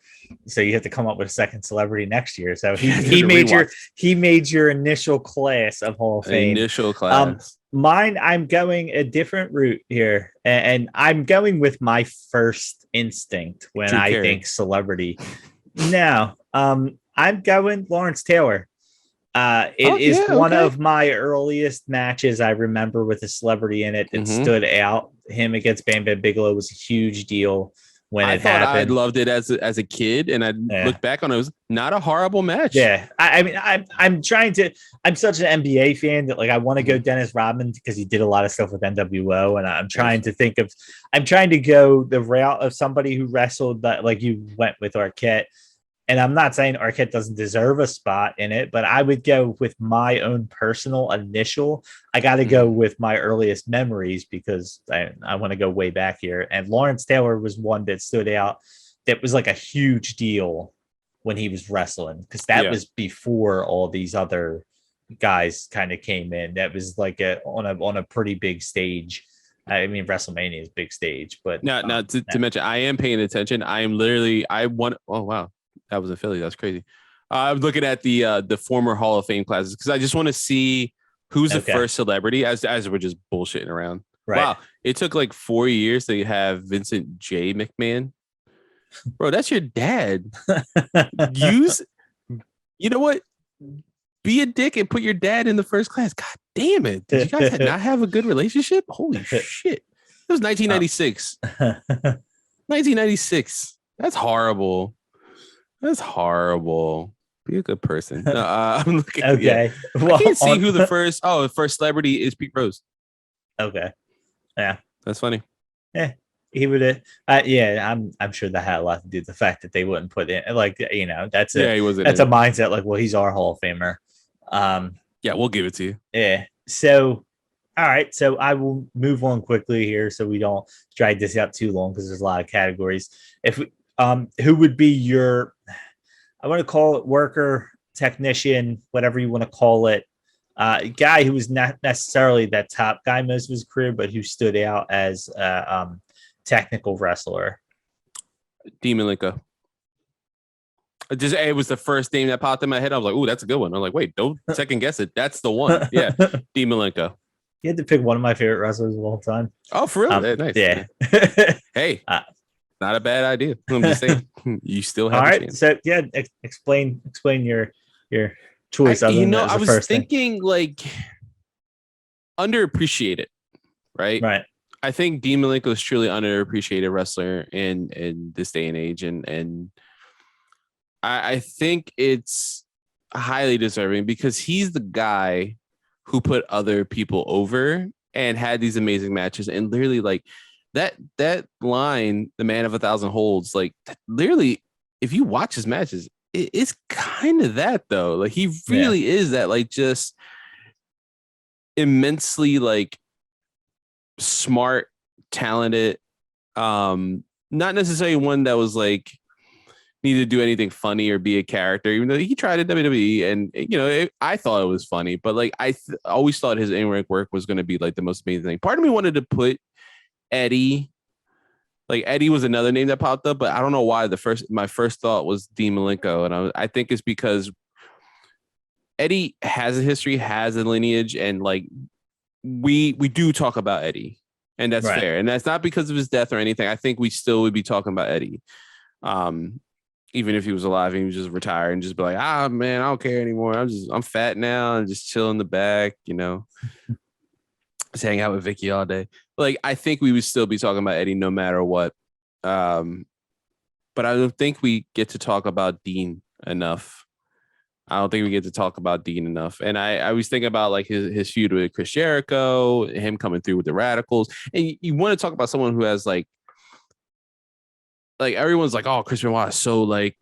So you have to come up with a second celebrity next year. So he made your initial class of Hall of Fame. Initial class. Mine, I'm going a different route here, and I'm going with my first instinct when I think celebrity. No, I'm going Lawrence Taylor. It is one of my earliest matches I remember with a celebrity in it that stood out. Him against Bam Bam Bigelow was a huge deal when it happened. I loved it as a kid, and I look back on it, was not a horrible match. Yeah, I mean, I'm such an NBA fan that like I want to go Dennis Rodman because he did a lot of stuff with NWO, and I'm trying to go the route of somebody who wrestled that, like you went with Arquette. And I'm not saying Arquette doesn't deserve a spot in it, but I would go with my own personal initial. I got to go with my earliest memories because I want to go way back here. And Lawrence Taylor was one that stood out. That was like a huge deal when he was wrestling, because that was before all these other guys kind of came in. That was like on a pretty big stage. I mean, WrestleMania is a big stage, but now to mention, I am paying attention. Oh wow. That was in Philly. That's crazy. I'm looking at the former Hall of Fame classes because I just want to see who's the first celebrity as we're just bullshitting around. Right. Wow. It took like 4 years to have Vincent J. McMahon. Bro, that's your dad. You know what? Be a dick and put your dad in the first class. God damn it. Did you guys not have a good relationship? Holy shit. It was 1996. 1996. That's horrible. That's horrible. Be a good person. No, I'm looking. Okay. Well, I can't see who the first celebrity is. Pete Rose. Okay. Yeah. That's funny. Yeah. He would have. I'm sure that had a lot to do with the fact that they wouldn't put in, like, that's a mindset. Like, well, he's our Hall of Famer. Yeah, we'll give it to you. Yeah. So, all right. So I will move on quickly here so we don't drag this out too long because there's a lot of categories. Who would be your, I want to call it worker, technician, whatever you want to call it, guy who was not necessarily that top guy most of his career, but who stood out as a technical wrestler? Malinka. It was the first name that popped in my head. I was like, "Ooh, that's a good one." I'm like, "Wait, don't second guess it. That's the one." Yeah, Malinka. You had to pick one of my favorite wrestlers of all time. Oh, for real? Nice. Yeah. Hey. Not a bad idea. I'm just saying, you still have a chance. So yeah, explain your choice. I was thinking like underappreciated, right? Right. I think Dean Malenko is truly underappreciated wrestler in this day and age, and I think it's highly deserving because he's the guy who put other people over and had these amazing matches, and literally like. That line, the man of 1,000 holds, like literally, if you watch his matches, it's kind of that though. Like he really is that, like just immensely like smart, talented. Not necessarily one that was like need to do anything funny or be a character, even though he tried at WWE, and I thought it was funny, but like I always thought his in-ring work was going to be like the most amazing thing. Part of me wanted to put Eddie was another name that popped up, but I don't know why my first thought was Dean Malenko, and I think it's because Eddie has a history, has a lineage, and like we do talk about Eddie, and that's fair, and that's not because of his death or anything. I think we still would be talking about Eddie, even if he was alive and he was just retired and just be like, man, I don't care anymore. I'm fat now and just chill in the back, just hang out with Vicky all day. Like, I think we would still be talking about Eddie no matter what. But I don't think we get to talk about Dean enough. I don't think we get to talk about Dean enough. And I was thinking about like his feud with Chris Jericho, him coming through with the Radicals. And you want to talk about someone who has like everyone's like, oh, Chris Benoit is so like,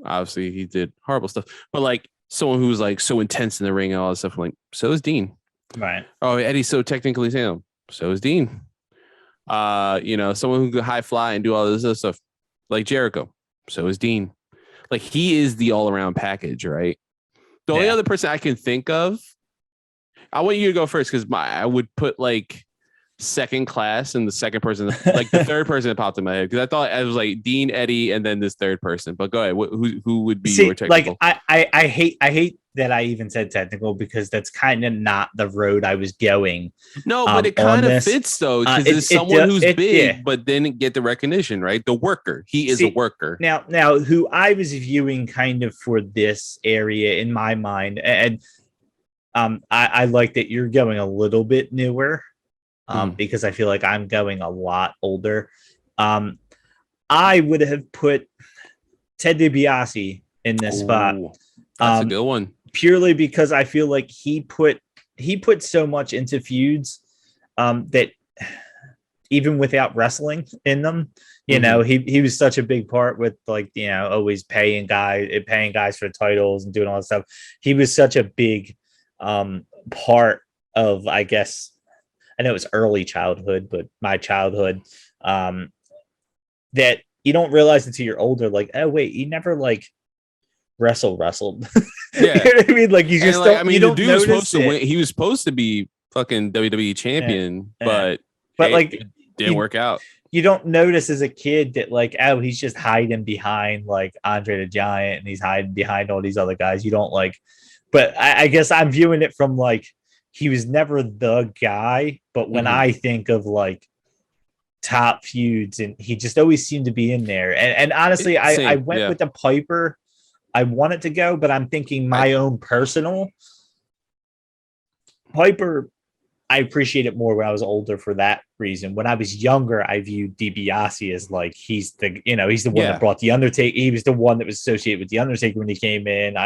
obviously he did horrible stuff, but like someone who was like so intense in the ring and all that stuff. I'm like, so is Dean. Right. Oh, Eddie's so technically sound. So is Dean. Someone who could high fly and do all this other stuff like Jericho. So is Dean. Like he is the all around package, right? The only other person I can think of, I want you to go first because I would put like second class and the second person, like the third person that popped in my head because I thought I was like Dean, Eddie, and then this third person. But go ahead, who would be your technical? Like I hate that I even said technical because that's kind of not the road I was going. No, but it kind of fits though because it's someone who's big but didn't get the recognition, right? The worker, he is a worker. Now, who I was viewing kind of for this area in my mind, and I like that you're going a little bit newer. Because I feel like I'm going a lot older. I would have put Ted DiBiase in this spot. That's a good one. Purely because I feel like he put so much into feuds that even without wrestling in them, he was such a big part with like, always paying guys for titles and doing all that stuff. He was such a big part of, I guess, I know it's early childhood, but my childhood, that you don't realize until you're older, like, oh wait, he never like wrestled. Yeah. You know what I mean? Like you just like, don't. I mean, the dude was supposed to win. He was supposed to be fucking WWE champion, but like it didn't work out. You don't notice as a kid that like, oh, he's just hiding behind like Andre the Giant, and he's hiding behind all these other guys. You don't like, but I guess I'm viewing it from like, he was never the guy, but when I think of like top feuds, and he just always seemed to be in there. And honestly, I went with the Piper. I wanted to go, but I'm thinking my own personal Piper. I appreciate it more when I was older for that reason. When I was younger, I viewed DiBiase as like he's the one that brought the Undertaker. He was the one that was associated with the Undertaker when he came in.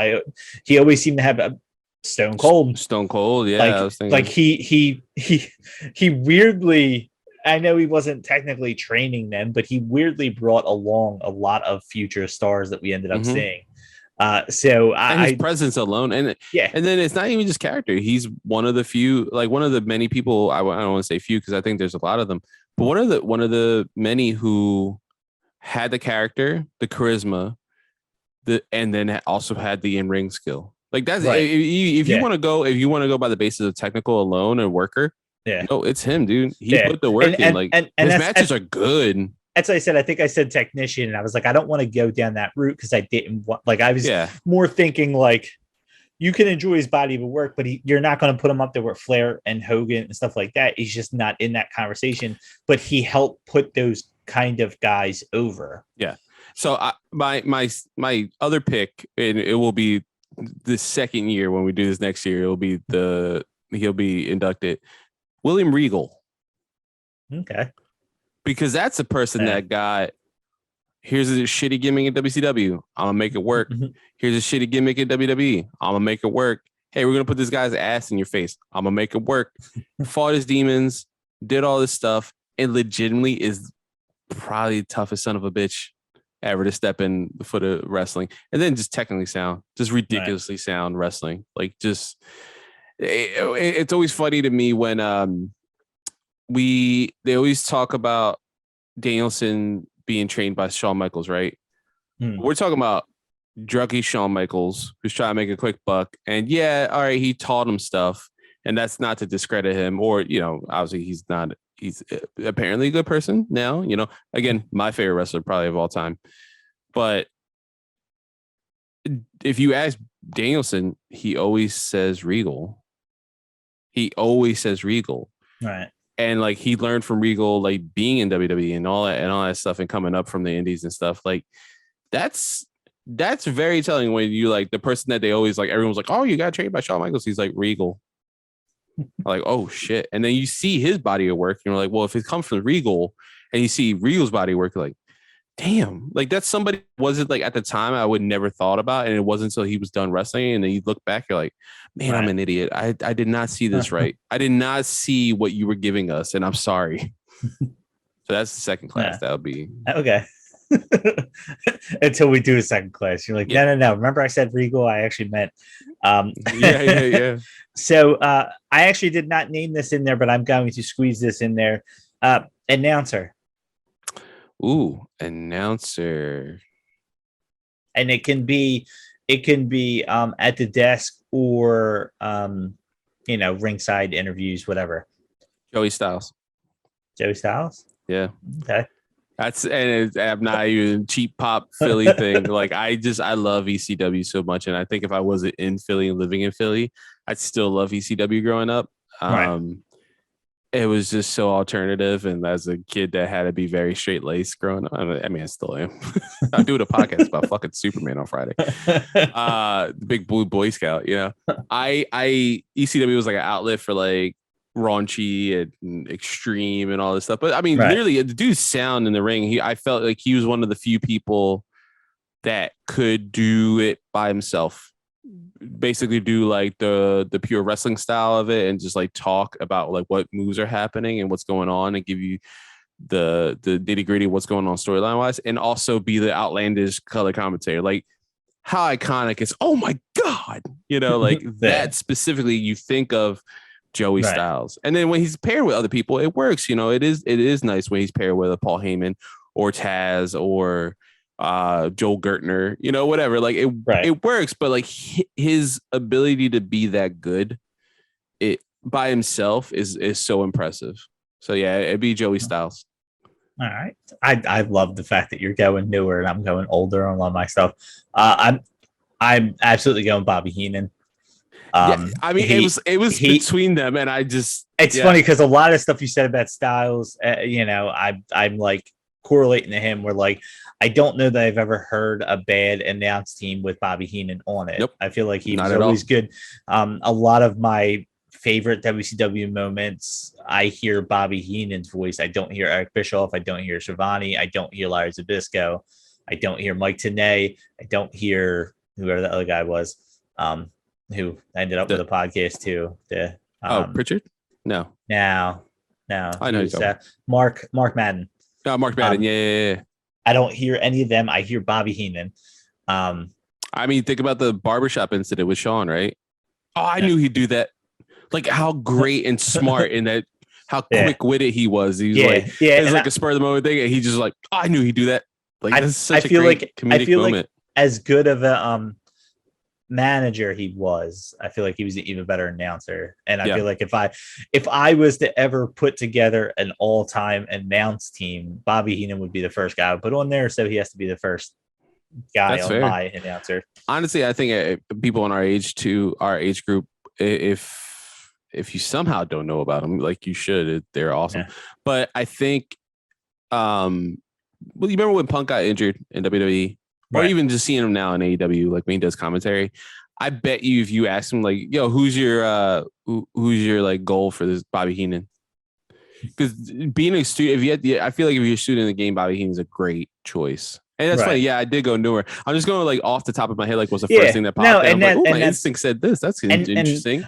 He always seemed to have a Stone Cold, yeah. Like, I was thinking. Like he weirdly, I know he wasn't technically training then, but he weirdly brought along a lot of future stars that we ended up seeing. So his presence alone, and then it's not even just character. He's one of the few, like one of the many people. I don't want to say few because I think there's a lot of them, but one of the many who had the character, the charisma, and then also had the in-ring skill. Like that's right. If you want to go by the basis of technical alone and worker, it's him, dude. He put the work in. Like his matches are good. That's what I said. I think I said technician, and I was like, I don't want to go down that route because I didn't want. Like I was more thinking like, you can enjoy his body of work, but you're not going to put him up there with Flair and Hogan and stuff like that. He's just not in that conversation. But he helped put those kind of guys over. Yeah. So my other pick, and it will be the second year when we do this next year, he'll be inducted. William Regal. Okay. Because that's a person that got, here's a shitty gimmick in WCW. I'm gonna make it work. Here's a shitty gimmick in WWE. I'm gonna make it work. Hey, we're gonna put this guy's ass in your face. I'm gonna make it work. Fought his demons, did all this stuff, and legitimately is probably the toughest son of a bitch ever to step in the foot of wrestling. And then just technically sound, just ridiculously sound wrestling. Like just it's always funny to me when they always talk about Danielson being trained by Shawn Michaels, right? We're talking about druggy Shawn Michaels who's trying to make a quick buck. And all right, he taught him stuff. And that's not to discredit him or, obviously he's apparently a good person now, again, my favorite wrestler probably of all time. But if you ask Danielson, he always says Regal. Right. And like he learned from Regal, like being in WWE and all that stuff and coming up from the indies and stuff. Like that's very telling when you like the person that they always like, everyone's like, oh, you got trained by Shawn Michaels. He's like Regal. Like, oh shit. And then you see his body of work and you're like, well, if it comes from Regal and you see Regal's body of work, you're like, damn, like that's somebody wasn't like at the time I would never thought about, and it wasn't until he was done wrestling, and then you look back, you're like, man, I'm an idiot. I did not see this right. I did not see what you were giving us, and I'm sorry. So that's the second class. That would be okay. Until we do a second class, you're like, no. Remember, I said Regal. I actually meant. Yeah. So I actually did not name this in there, but I'm going to squeeze this in there. Announcer. Ooh, announcer. And it can be at the desk or ringside interviews, whatever. Joey Styles. Yeah. Okay. I'm not even cheap pop Philly thing. Like I love ECW so much, and I think if I wasn't in Philly and living in Philly, I'd still love ECW growing up. It was just so alternative, and as a kid that had to be very straight laced growing up. I mean, I still am. I'm doing a podcast about fucking Superman on Friday. The big blue Boy Scout, ECW was like an outlet for like raunchy and extreme and all this stuff. But I mean, literally, the dude's sound in the ring. I felt like he was one of the few people that could do it by himself. Basically do like the pure wrestling style of it and just like talk about like what moves are happening and what's going on and give you the nitty gritty of what's going on storyline wise, and also be the outlandish color commentator. Like how iconic is, oh my God, like that specifically you think of Joey Styles. And then when he's paired with other people, it works. It is nice when he's paired with a Paul Heyman or Taz or Joel Gertner, whatever. Like it works, but like his ability to be that good, it by himself is so impressive. So yeah, it'd be Joey Styles. All right, I love the fact that you're going newer and I'm going older on a lot of my stuff. I'm absolutely going Bobby Heenan. I mean, it was between them, and it's funny because a lot of stuff you said about Styles, I'm like correlating to him. Where like I don't know that I've ever heard a bad announced team with Bobby Heenan on it. Nope. I feel like he was always good. A lot of my favorite WCW moments, I hear Bobby Heenan's voice. I don't hear Eric Bischoff. I don't hear Shivani. I don't hear Larry Zbyszko. I don't hear Mike Tenay. I don't hear whoever the other guy was, who ended up with a podcast too. Pritchard? No. I know he's Mark Madden. Oh, Mark Madden. Yeah. I don't hear any of them. I hear Bobby Heenan. I mean, think about the barbershop incident with Sean, right? Oh, I knew he'd do that. Like how great and smart in that, how quick-witted he was. He was it's like a spur of the moment thing, and he just like, oh, I knew he'd do that. Like that's such a great comedic moment. Like as good of a manager he was, I feel like he was an even better announcer. And I feel like if I was to ever put together an all-time announce team, Bobby Heenan would be the first guy I would put on there, so he has to be the first guy That's on fair. my announcer. Honestly, I think people in our age group, if you somehow don't know about them, like you should, they're awesome. But I think you remember when Punk got injured in WWE? Or even just seeing him now in AEW, like when he does commentary, I bet you if you ask him like, "Yo, who's your like goal for this Bobby Heenan?" Because being a student, I feel like if you're a student in the game, Bobby Heenan's a great choice. And that's funny. Yeah, I did go newer. I'm just going like off the top of my head, like what's the first thing that popped in? My instinct said this. That's interesting.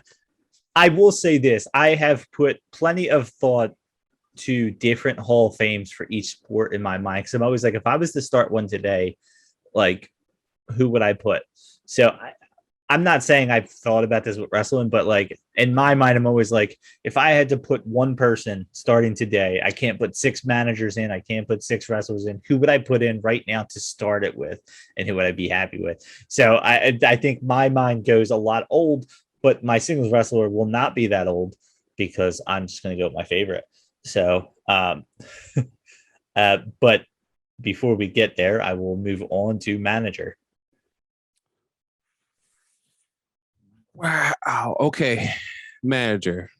I will say this: I have put plenty of thought to different Hall of Fames for each sport in my mind. Because I'm always like, if I was to start one today, like who would I put? So I'm not saying I've thought about this with wrestling, but like in my mind, I'm always like, if I had to put one person starting today, I can't put 6 managers in, I can't put 6 wrestlers in. Who would I put in right now to start it with? And who would I be happy with? So I think my mind goes a lot old, but my singles wrestler will not be that old because I'm just going to go with my favorite. So, but before we get there, I will move on to manager. Wow. Okay. Manager.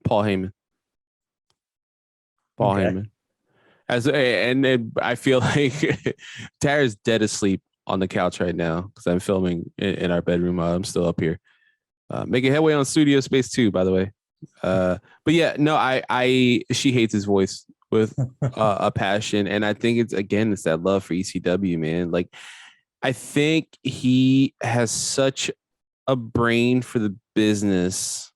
Paul Heyman. Heyman. And I feel like Tara's dead asleep on the couch right now because I'm filming in our bedroom. I'm still up here. Making headway on studio space too, by the way. But yeah, no, she hates his voice. with a passion. And I think it's that love for ECW, man. Like, I think he has such a brain for the business,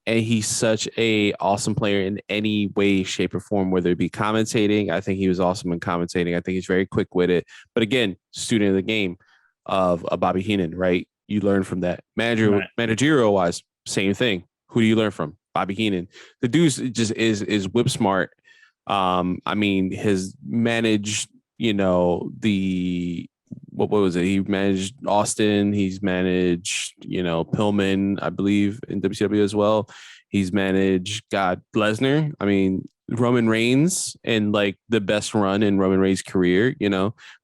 and he's such a awesome player in any way, shape, or form, whether it be commentating. I think he was awesome in commentating. I think he's very quick with it. But again, student of the game of Bobby Heenan, right? You learn from that. Managerial wise, same thing. Who do you learn from? Bobby Heenan. The dude just is whip smart. I mean, has managed, what was it? He managed Austin. He's managed, Pillman, I believe, in WCW as well. He's managed Lesnar. I mean, Roman Reigns, and like the best run in Roman Reigns' career,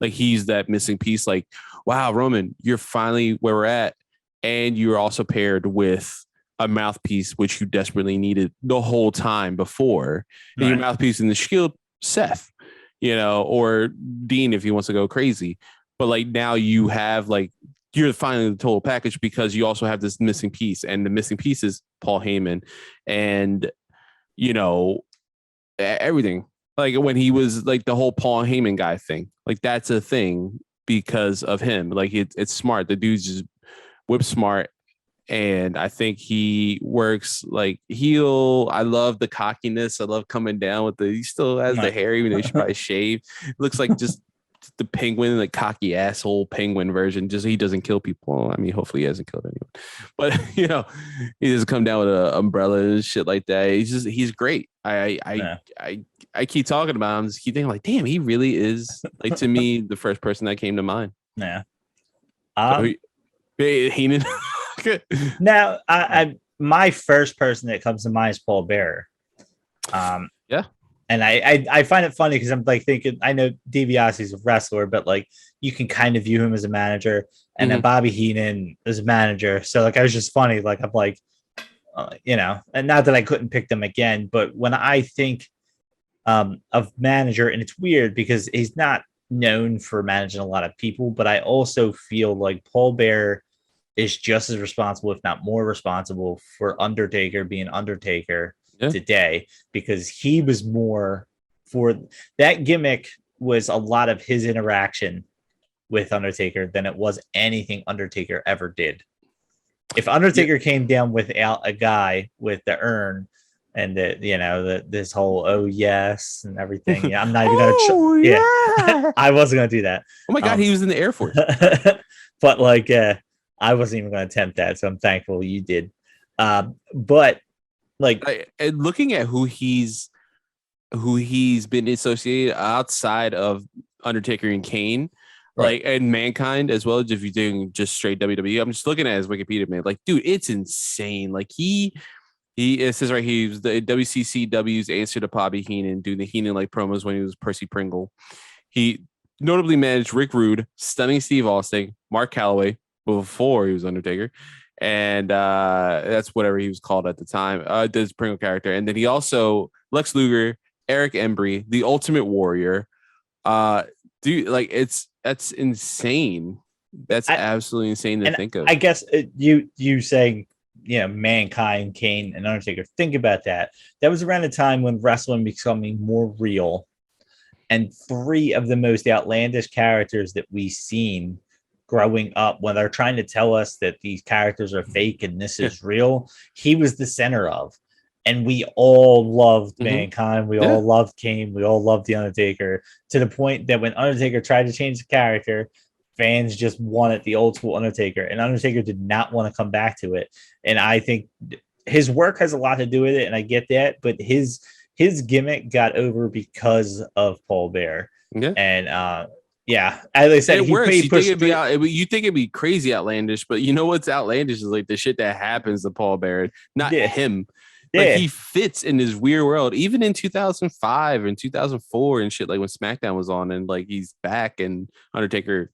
like he's that missing piece. Like, wow, Roman, you're finally where we're at. And you're also paired with a mouthpiece, which you desperately needed the whole time before. And your mouthpiece in the Shield, Seth, or Dean if he wants to go crazy. But like now you have you're finally the total package because you also have this missing piece, and the missing piece is Paul Heyman, and everything. Like when he was like the whole Paul Heyman guy thing, like that's a thing because of him. Like it's smart. The dude's just whip smart, and I think he works like heel. I love the cockiness. I love coming down with he still has the hair, even though he should probably shave. It looks like just the penguin, like cocky asshole penguin version. Just he doesn't kill people. I mean, hopefully he hasn't killed anyone, but he doesn't come down with an umbrella and shit like that. He's great. I keep talking about him. Just keep thinking like, damn, he really is like to me the first person that came to mind. Yeah. Heenan. Now, my first person that comes to mind is Paul Bearer. Yeah. And I find it funny because I'm like thinking, I know DiBiase's a wrestler, but like you can kind of view him as a manager, and then Bobby Heenan is a manager. So like I was just funny, like I'm like, and not that I couldn't pick them again, but when I think of manager, and it's weird because he's not known for managing a lot of people, but I also feel like Paul Bearer is just as responsible, if not more responsible, for Undertaker being Undertaker today, because he was more for that gimmick was a lot of his interaction with Undertaker than it was anything Undertaker ever did. If Undertaker came down without a guy with the urn and this whole oh yes and everything, I'm not even gonna I wasn't gonna do that. Oh my god, he was in the Air Force. But like I wasn't even gonna attempt that, so I'm thankful you did. But like looking at who he's been associated outside of Undertaker and Kane, like and Mankind as well. If you're doing just straight WWE, I'm just looking at his Wikipedia, man. Like, dude, it's insane. Like it says right here, he was the WCCW's answer to Bobby Heenan, doing the Heenan like promos when he was Percy Pringle. He notably managed Rick Rude, Stunning Steve Austin, Mark Calloway before he was Undertaker. And that's whatever he was called at the time. This Pringle character, and then he also Lex Luger, Eric Embry, the Ultimate Warrior. Dude, like that's insane. That's absolutely insane to think of. I guess you saying Mankind, Kane, and Undertaker. Think about that. That was around a time when wrestling becoming more real, and three of the most outlandish characters that we've seen growing up, when they're trying to tell us that these characters are fake and this is real, he was the center of. And we all loved Mankind. We all loved Kane. We all loved The Undertaker, to the point that when Undertaker tried to change the character, fans just wanted the old school Undertaker. And Undertaker did not want to come back to it. And I think his work has a lot to do with it, and I get that. But his gimmick got over because of Paul Bearer. Yeah. And as I said, it works. You think it'd be crazy outlandish, but you know what's outlandish is like the shit that happens to Paul Bearer, not him. Like he fits in this weird world, even in 2005 and 2004 and shit. Like when SmackDown was on, and like he's back, and Undertaker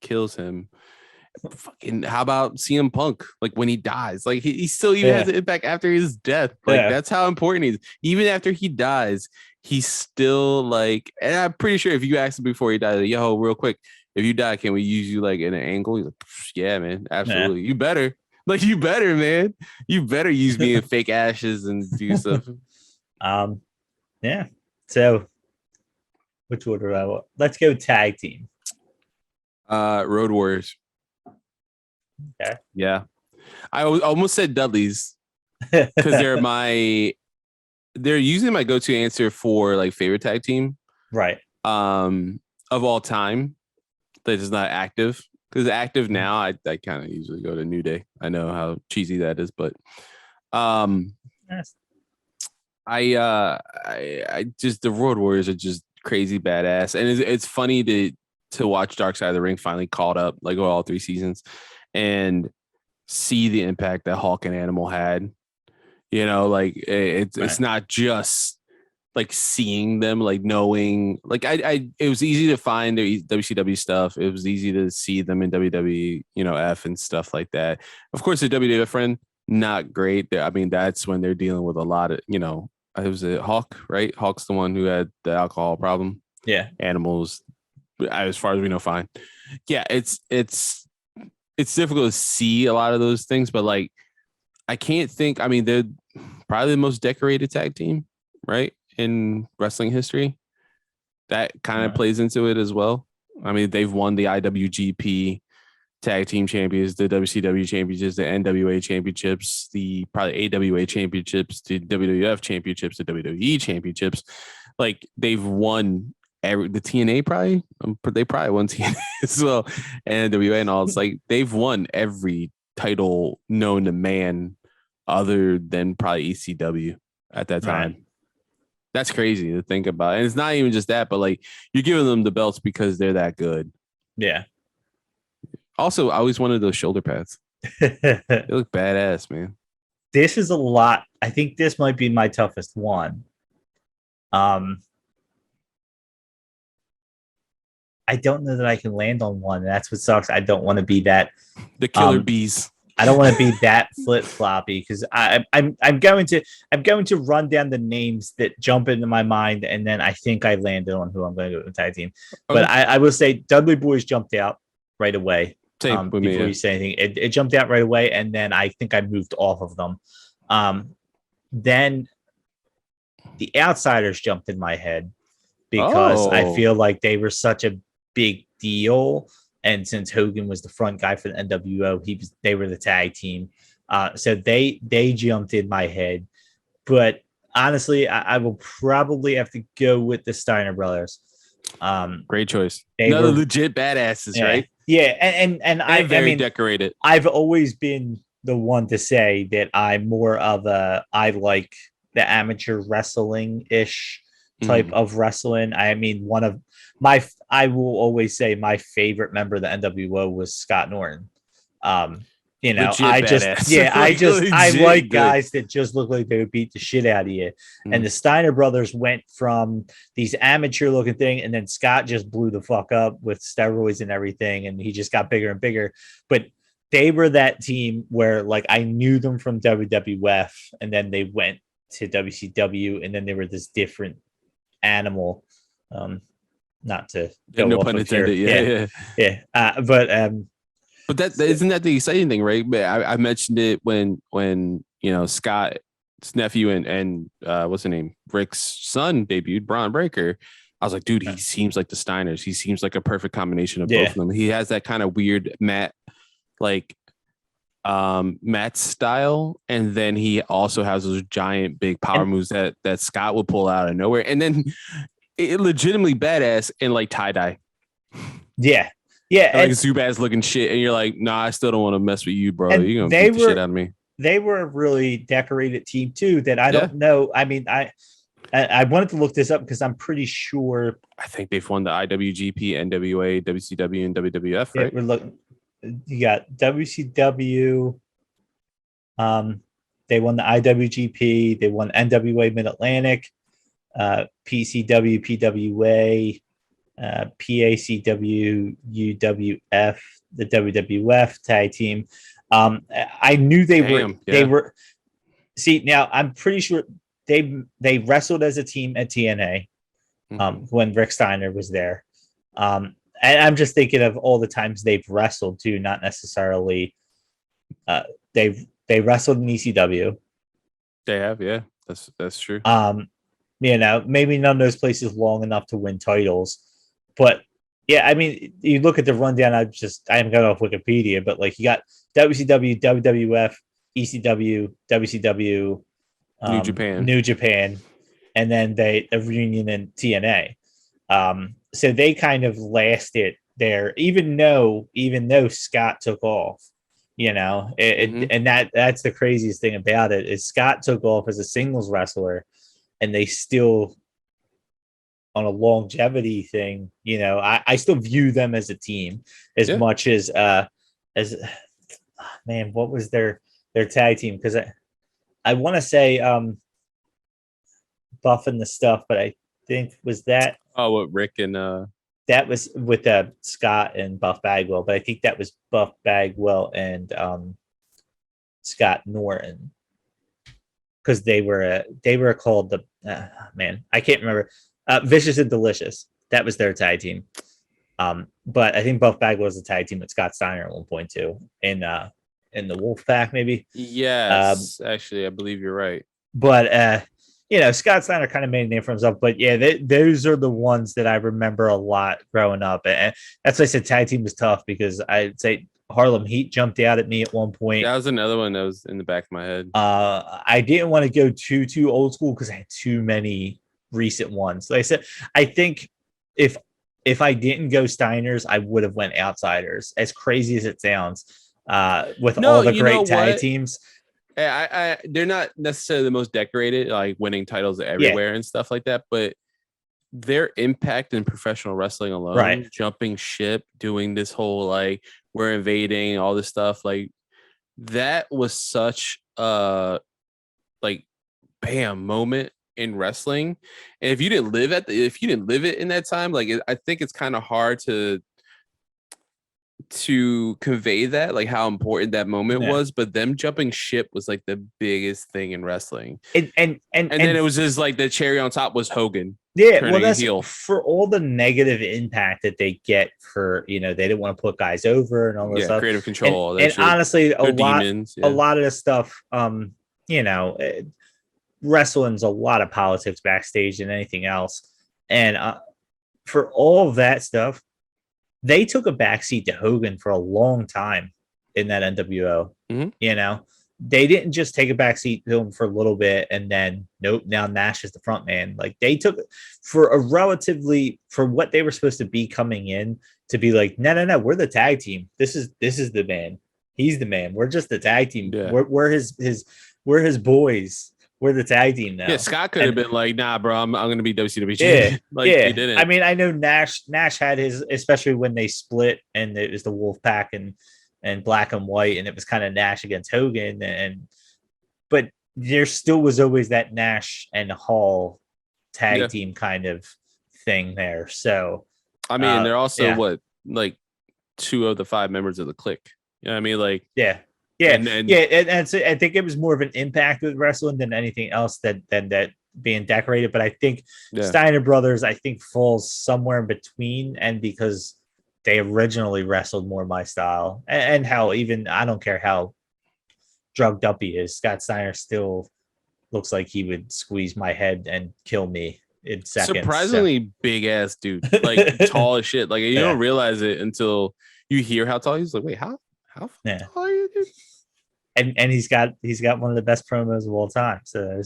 kills him. Fucking, how about CM Punk? Like when he dies, like he still even has an impact after his death. Like that's how important he is. Even after he dies, he's still like. And I'm pretty sure if you asked him before he died, like, yo, real quick, if you die, can we use you like in an angle? He's like, yeah, man, absolutely. You better. Like, you better, man. You better use me in fake ashes and do stuff. Yeah. So, which order do I want? Let's go tag team. Road Warriors. Okay. Yeah. I almost said Dudley's because they're usually my go-to answer for like favorite tag team. Right. Of all time that is not active. Because active now, I kind of usually go to New Day. I know how cheesy that is, but Yes. I just the Road Warriors are just crazy badass, and it's funny to watch Dark Side of the Ring finally caught up like all 3 seasons, and see the impact that Hawk and Animal had. You know, like it's not just like seeing them, like knowing, like it was easy to find their WCW stuff. It was easy to see them in WWE, F and stuff like that. Of course, the WWF friend, not great. I mean, that's when they're dealing with a lot of, it was a Hawk, right? Hawk's the one who had the alcohol problem. Yeah. Animals, as far as we know, fine. Yeah, it's difficult to see a lot of those things, but like I can't think. I mean, they're probably the most decorated tag team, right, in wrestling history. That kind of plays into it as well. I mean, they've won the IWGP tag team champions, the WCW championships, the NWA championships, the probably AWA championships, the WWF championships, the WWE championships. Like they've won the TNA probably. They probably won TNA as well, and NWA and all. It's like they've won every title known to man, other than probably ECW at that time. Right. That's crazy to think about. And it's not even just that, but like you're giving them the belts because they're that good. Yeah. Also, I always wanted those shoulder pads. They look badass, man. This is a lot. I think this might be my toughest one. I don't know that I can land on one. That's what sucks. I don't want to be that. The killer bees. I don't want to be that flip floppy because I'm going to run down the names that jump into my mind, and then I think I landed on who I'm going to go with the tag team. Okay. But I will say Dudley Boys jumped out right away. Before you say anything, it jumped out right away, and then I think I moved off of them. Then the Outsiders jumped in my head because I feel like they were such a big deal. And since Hogan was the front guy for the NWO, they were the tag team. So they jumped in my head. But honestly, I will probably have to go with the Steiner brothers. Great choice. They were legit badasses, right? Yeah, and I mean, decorated. I've always been the one to say that I'm more of I like the amateur wrestling-ish type of wrestling. I mean, I will always say my favorite member of the NWO was Scott Norton. Legit I badass. like guys that just look like they would beat the shit out of you. And the Steiner brothers went from these amateur looking thing, and then Scott just blew the fuck up with steroids and everything, and he just got bigger and bigger. But they were that team where like I knew them from WWF, and then they went to WCW, and then they were this different animal. Not to go no off pun of intended. Yeah. But that isn't that the exciting thing, right? But I mentioned it when Scott's nephew and what's the name, Rick's son debuted, Braun Breaker. I was like, dude, he seems like the Steiners. He seems like a perfect combination of both of them. He has that kind of weird Matt style, and then he also has those giant big power moves that Scott would pull out of nowhere, and then it legitimately badass in like tie-dye. Yeah, like Zubaz looking shit, and you're like, nah, I still don't want to mess with you, bro. You're gonna beat the shit out of me. They were a really decorated team too. That I don't know. I mean, I wanted to look this up because I'm pretty sure. I think they've won the IWGP, NWA, WCW, and WWF. Right? We're looking. You got WCW. They won the IWGP. They won NWA Mid Atlantic. PCW, PWA, PACW, UWF, the WWF tag team. I knew they were. See, now I'm pretty sure they wrestled as a team at TNA when Rick Steiner was there. And I'm just thinking of all the times they've wrestled too, not necessarily. They wrestled in ECW. They have, yeah, that's true. You know, maybe none of those places long enough to win titles, but yeah, I mean, you look at the rundown. I am going off Wikipedia, but like you got WCW, WWF, ECW, WCW, New Japan. New Japan, and then the reunion in TNA. So they kind of lasted there, even though Scott took off. You know, and that's the craziest thing about it is Scott took off as a singles wrestler, and they still on a longevity thing. You know, I still view them as a team as much as man, what was their tag team? Because I want to say Buff and the Stuff, but I think was that what Rick and that was with Scott and Buff Bagwell, but I think that was Buff Bagwell and Scott Norton because they were called the man, I can't remember, Vicious and Delicious. That was their tag team. But I think Buff Bagwell was a tag team with Scott Steiner at one point too in the Wolf Pack maybe. Yes, actually, I believe you're right. But you know, Scott Steiner kind of made a name for himself. But yeah, those are the ones that I remember a lot growing up. And that's why I said tag team was tough because I'd say Harlem Heat jumped out at me at one point. That was another one that was in the back of my head. I didn't want to go too old school because I had too many recent ones. Like I said, I think if I didn't go Steiners, I would have went Outsiders. As crazy as it sounds, with all the great tag teams. They're not necessarily the most decorated, like winning titles everywhere and stuff like that, but their impact in professional wrestling alone, jumping ship, doing this whole like we're invading all this stuff, like that was such a like bam moment in wrestling. And if you didn't live it in that time, like I think it's kind of hard to convey that, like how important that moment was, but them jumping ship was like the biggest thing in wrestling. And then it was just like the cherry on top was Hogan. Yeah, well, that's heel. For all the negative impact that they get for, you know, they didn't want to put guys over and all this stuff. Creative control. And honestly, a lot of this stuff, you know, wrestling's a lot of politics backstage than anything else. And for all of that stuff, they took a backseat to Hogan for a long time in that NWO. You know, they didn't just take a backseat to him for a little bit and then nope, now Nash is the front man. Like they took for what they were supposed to be coming in to be like, no, we're the tag team. This is the man. He's the man. We're just the tag team. Yeah. We're his boys. We're the tag team now. Yeah, Scott could have been like, nah, bro, I'm going to be WCW champion. He didn't. I mean, I know Nash had his, especially when they split and it was the Wolf Pack and Black and White, and it was kind of Nash against Hogan. But there still was always that Nash and Hall tag team kind of thing there. So, I mean, they're also like 2 of the 5 members of the Clique. You know what I mean? Like, and so I think it was more of an impact with wrestling than anything else than that being decorated. But I think Steiner Brothers, I think, falls somewhere in between, and because they originally wrestled more my style, and how even I don't care how drugged up he is, Scott Steiner still looks like he would squeeze my head and kill me in seconds. Surprisingly big ass dude, like tall as shit. Like you don't realize it until you hear how tall he's. Like, wait, how tall are you, dude? And he's got one of the best promos of all time. So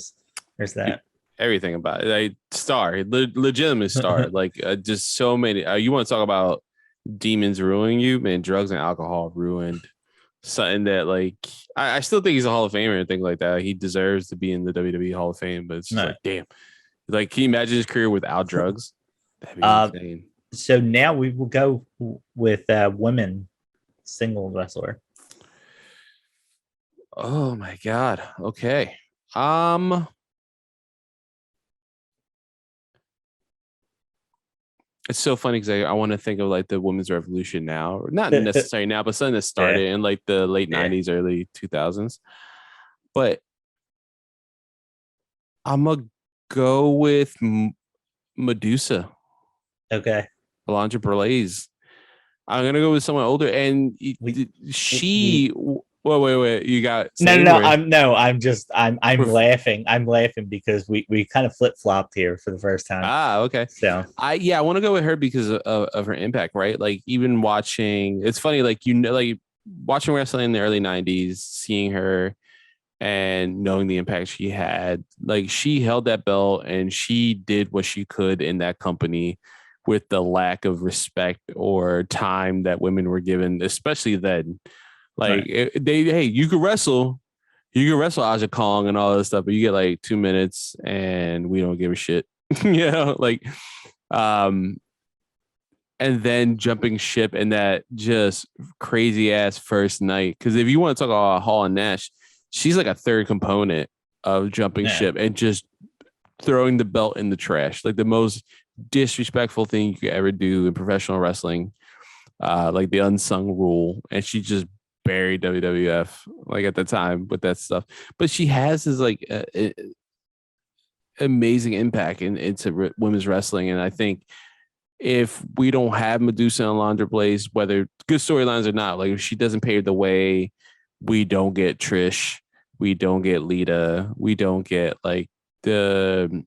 there's that. Everything about it, like star, legitimate star. Like just so many. You want to talk about demons ruining you, man? Drugs and alcohol ruined something that, like, I still think he's a Hall of Famer and things like that. He deserves to be in the WWE Hall of Fame, but it's just like, damn. Like, can you imagine his career without drugs? That'd be insane. So now we will go with women single wrestler. Oh my God. Okay. It's so funny because I want to think of like the women's revolution now, or not necessarily now, but something that started in like the late 90s, early 2000s. But I'm going to go with Medusa. Okay. Alundra Blaze. I'm going to go with someone older. And she Well, wait. You got No. or... I'm laughing. I'm laughing because we kind of flip flopped here for the first time. Okay. So I want to go with her because of her impact, right? Like even watching, it's funny, like like watching wrestling in the early '90s, seeing her and knowing the impact she had. Like she held that belt and she did what she could in that company with the lack of respect or time that women were given, especially then. Like right. hey, you could wrestle. You can wrestle Aja Kong and all this stuff, but you get like 2 minutes and we don't give a shit. Like um and then jumping ship in that just crazy ass first night. Because if you want to talk about Hall and Nash, she's like a third component of jumping ship and just throwing the belt in the trash, like the most disrespectful thing you could ever do in professional wrestling, like the unsung rule. And she just buried WWF like at the time with that stuff. But she has this like amazing impact into women's wrestling, and I think if we don't have Medusa and Alundra Blaze, whether good storylines or not, like if she doesn't pave the way, we don't get Trish, we don't get Lita, we don't get like the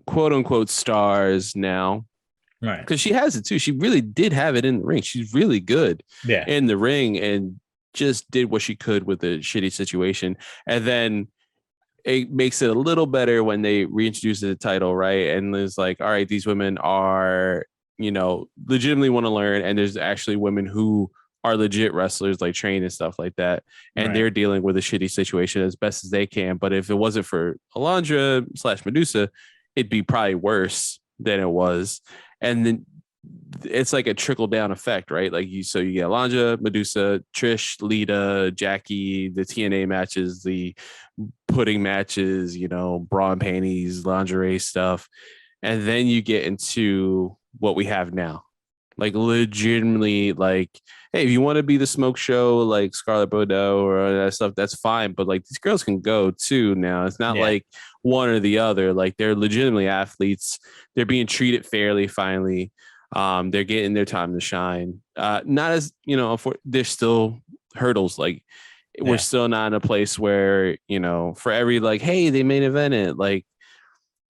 quote unquote stars now. Right. Because she has it too. She really did have it in the ring. She's really good in the ring and just did what she could with a shitty situation. And then it makes it a little better when they reintroduce the title, right? And it's like, all right, these women are, legitimately want to learn. And there's actually women who are legit wrestlers, like trained and stuff like that. And they're dealing with a shitty situation as best as they can. But if it wasn't for Alundra/Medusa, it'd be probably worse than it was. And then it's like a trickle down effect, right? Like you get Alundra, Medusa, Trish, Lita, Jackie, the TNA matches, the pudding matches, bra and panties, lingerie stuff. And then you get into what we have now. Like legitimately, like, hey, if you want to be the smoke show, like Scarlett Bordeaux or that stuff, that's fine. But like these girls can go too now. It's not like one or the other. Like they're legitimately athletes. They're being treated fairly finally. They're getting their time to shine. Not as, there's still hurdles. Like we're still not in a place where, for every like, hey, they main evented, like,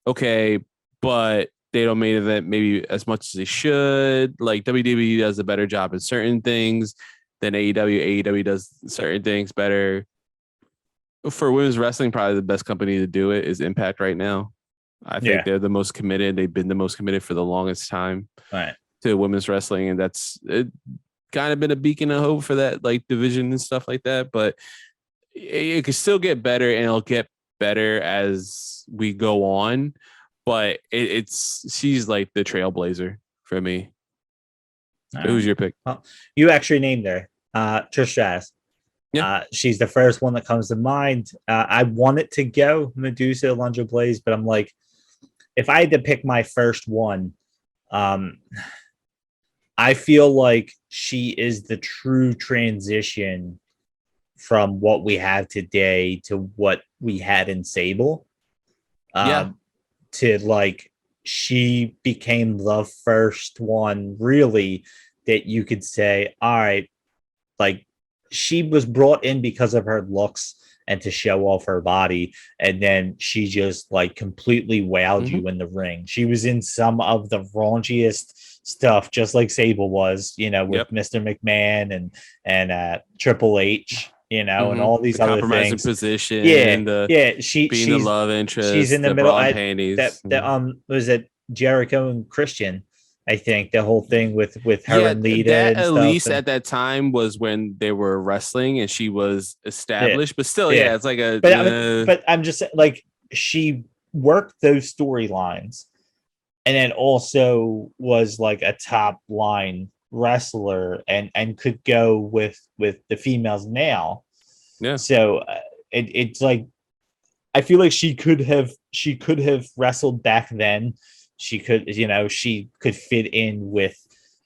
okay, but they don't main event maybe as much as they should. Like WWE does a better job in certain things than AEW. AEW does certain things better. For women's wrestling, probably the best company to do it is Impact right now. I think they're the most committed. They've been the most committed for the longest time to women's wrestling. And that's kind of been a beacon of hope for that like division and stuff like that. But it could still get better, and it'll get better as we go on. But she's like the trailblazer for me. Who's your pick? Well, you actually named her, Trish Stratus. Yeah. She's the first one that comes to mind. I wanted to go Medusa, Alundra Blaze, but I'm like, if I had to pick my first one, I feel like she is the true transition from what we have today to what we had in Sable. To like, she became the first one really that you could say, all right, like she was brought in because of her looks and to show off her body. And then she just like completely wowed you in the ring. She was in some of the raunchiest stuff, just like Sable was, with Mr. McMahon and Triple H, and all these other things. Position. She's the love interest. She's in the middle. Panties. Was it Jericho and Christian? I think the whole thing with her and Lita. That and at stuff least at that time was when they were wrestling and she was established. But still, it's like a. But I'm just like, she worked those storylines, and then also was like a top line wrestler and could go with the females now. So it's like, I feel like she could have wrestled back then. She could, she could fit in with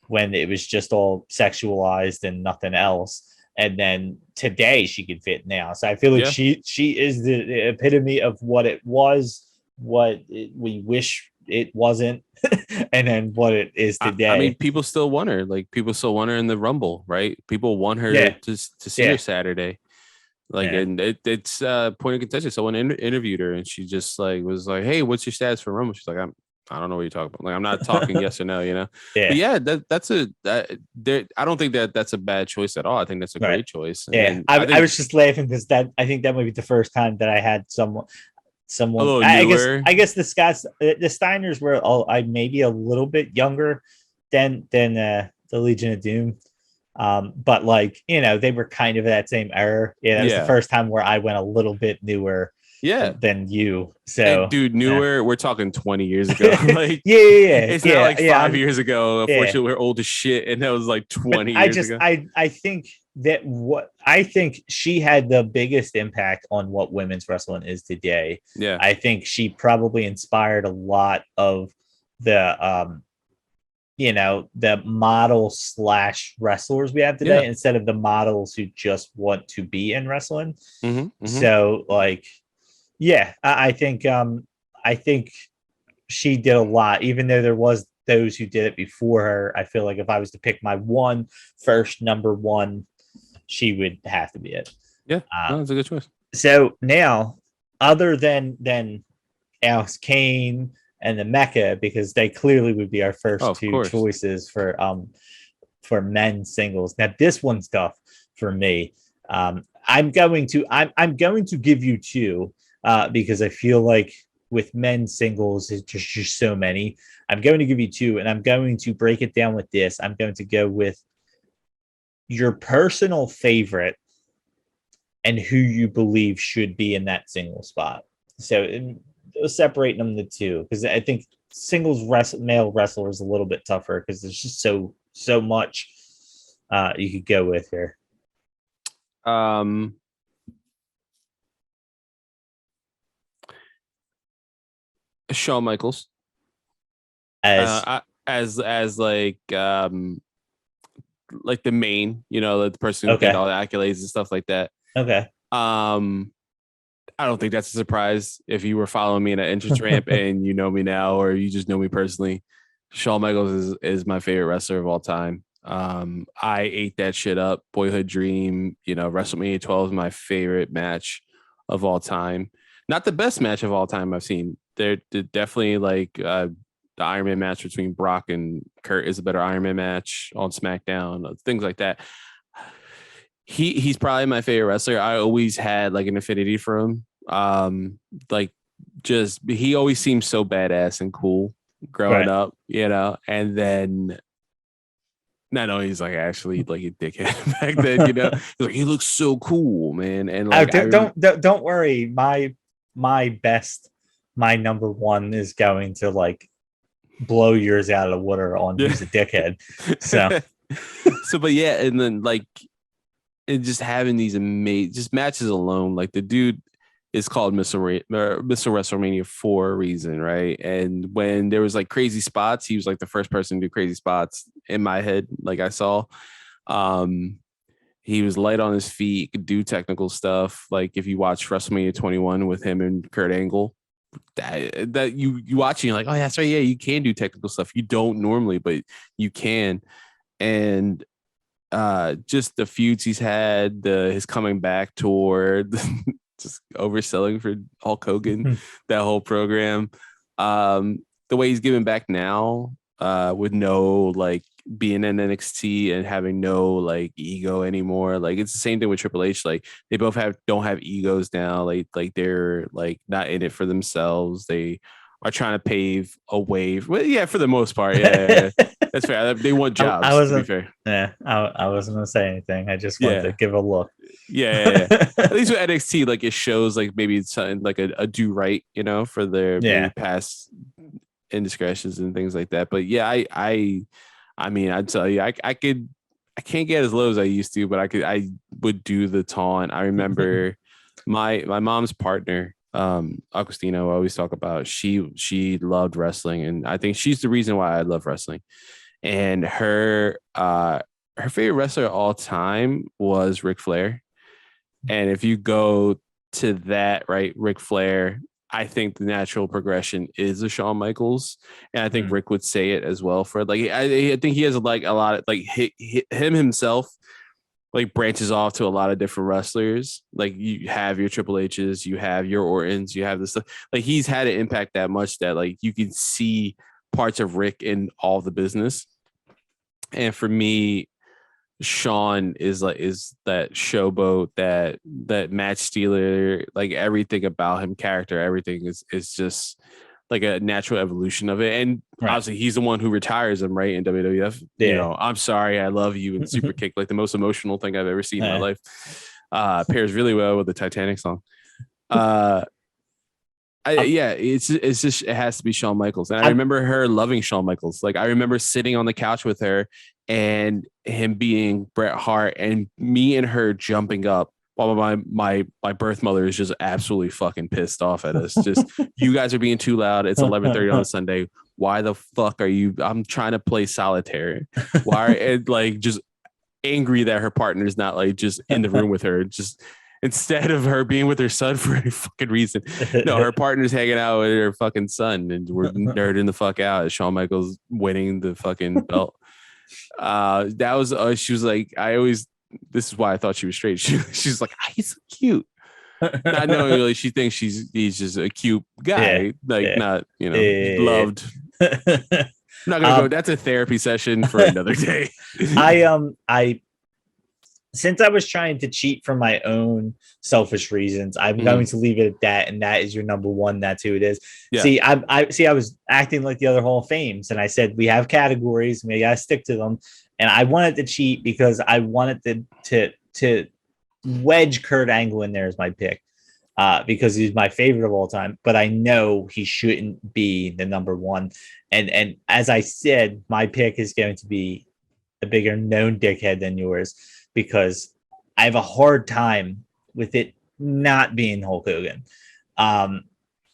when it was just all sexualized and nothing else. And then today she could fit now. So I feel like she is the epitome of what it was, what we wish it wasn't, and then what it is today. I mean, people still want her. Like people still want her in the Rumble, right? People want her Yeah. to see her Saturday. Like, and it's point of contention. Someone interviewed her, and she just like was like, "Hey, what's your stats for Rumble?" She's like, I don't know what you're talking about. Like, I'm not talking yes or no, you know. Yeah. But I don't think that's a bad choice at all. I think that's a great choice. And I was just laughing because I think that might be the first time that I had someone. I guess the Steiners were maybe a little bit younger than the Legion of Doom. But like, they were kind of that same era. It was the first time where I went a little bit newer than you. So, and dude, newer, we're talking 20 years ago. Like, it's not like 5 years ago. Unfortunately, we're old as shit, and that was like 20 years ago. I think that I think she had the biggest impact on what women's wrestling is today. Yeah, I think she probably inspired a lot of the the model / wrestlers we have today instead of the models who just want to be in wrestling. So like, I think she did a lot, even though there was those who did it before her. I feel like if I was to pick my first number one, she would have to be it. Yeah, that's a good choice. So now, other than Alex Kane and the Mecca, because they clearly would be our first two choices for men's singles. Now this one's tough for me. I'm going to give you two because I feel like with men's singles, it's just so many. I'm going to give you two, and I'm going to break it down with this. I'm going to go with your personal favorite and who you believe should be in that single spot. So separating them the two, because I think singles male wrestler is a little bit tougher because there's just so much you could go with here. Shawn Michaels as like the main, the person who get all the accolades and stuff like that. Okay. I don't think that's a surprise if you were following me in an entrance ramp and you know me now, or you just know me personally. Shawn Michaels is my favorite wrestler of all time. I ate that shit up. Boyhood dream, WrestleMania 12 is my favorite match of all time. Not the best match of all time I've seen. They're definitely like the Iron Man match between Brock and Kurt is a better Iron Man match on SmackDown, things like that. He's probably my favorite wrestler. I always had like an affinity for him. He always seemed so badass and cool growing up, and then not only he's like actually like a dickhead back then, he's like, he looks so cool, man. And like, don't worry, my number one is going to like blow yours out of the water on who's a dickhead. So but yeah, and then like, and just having these amazing just matches alone, like the dude is called Mr. WrestleMania for a reason, right? And when there was like crazy spots, he was like the first person to do crazy spots in my head. Like I saw, he was light on his feet, could do technical stuff. Like if you watch WrestleMania 21 with him and Kurt Angle, that you watch and you're like, oh, that's right, yeah, you can do technical stuff. You don't normally, but you can. And just the feuds he's had, his coming back tour, just overselling for Hulk Hogan, that whole program. The way he's giving back now, with no like being in NXT and having no like ego anymore. Like it's the same thing with Triple H. Like they both don't have egos now. Like they're like not in it for themselves. They are trying to pave a way. Well, yeah, for the most part, yeah. That's fair. They want jobs. To be fair. Yeah, I wasn't gonna say anything. I just wanted to give a look. Yeah. At least with NXT, like it shows like maybe it's something like a do right, for their past indiscretions and things like that. But yeah, I mean, I'd tell you, I can't get as low as I used to, but I would do the taunt. I remember my mom's partner, Agostino, I always talk about, she loved wrestling, and I think she's the reason why I love wrestling. And her favorite wrestler of all time was Ric Flair. And if you go to that, right, Ric Flair, I think the natural progression is a Shawn Michaels, and I think Rick would say it as well. For like, I think he has like a lot of like him himself like branches off to a lot of different wrestlers. Like you have your Triple H's, you have your Ortons, you have this stuff. Like he's had an impact that much that like you can see parts of Rick in all the business. And for me, Sean is that showboat, that match stealer, like everything about him, character, everything is just like a natural evolution of it. And obviously he's the one who retires him, right, in WWF. Yeah. You know, I'm sorry, I love you, and super kick, like the most emotional thing I've ever seen in my life. Pairs really well with the Titanic song. It's just it has to be Shawn Michaels. And I remember her loving Shawn Michaels. Like I remember sitting on the couch with her and him being Bret Hart and me and her jumping up while my birth mother is just absolutely fucking pissed off at us. Just you guys are being too loud. It's 11:30 on a Sunday. Why the fuck are you? I'm trying to play solitaire. Why are like just angry that her partner's not like just in the room with her, just instead of her being with her son for any fucking reason. No, her partner's hanging out with her fucking son, and we're nerding the fuck out as Shawn Michaels winning the fucking belt. That was she was like, this is why I thought she was straight. She's like, he's so cute. Not knowing really she thinks he's just a cute guy, not loved. Not gonna go. That's a therapy session for another day. Since I was trying to cheat for my own selfish reasons, I'm going to leave it at that. And that is your number one. That's who it is. Yeah. See, I was acting like the other Hall of Fames, and I said, we have categories, we got to stick to them. And I wanted to cheat because I wanted to wedge Kurt Angle in there as my pick, because he's my favorite of all time, but I know he shouldn't be the number one. And as I said, my pick is going to be a bigger known dickhead than yours, because I have a hard time with it not being Hulk Hogan. I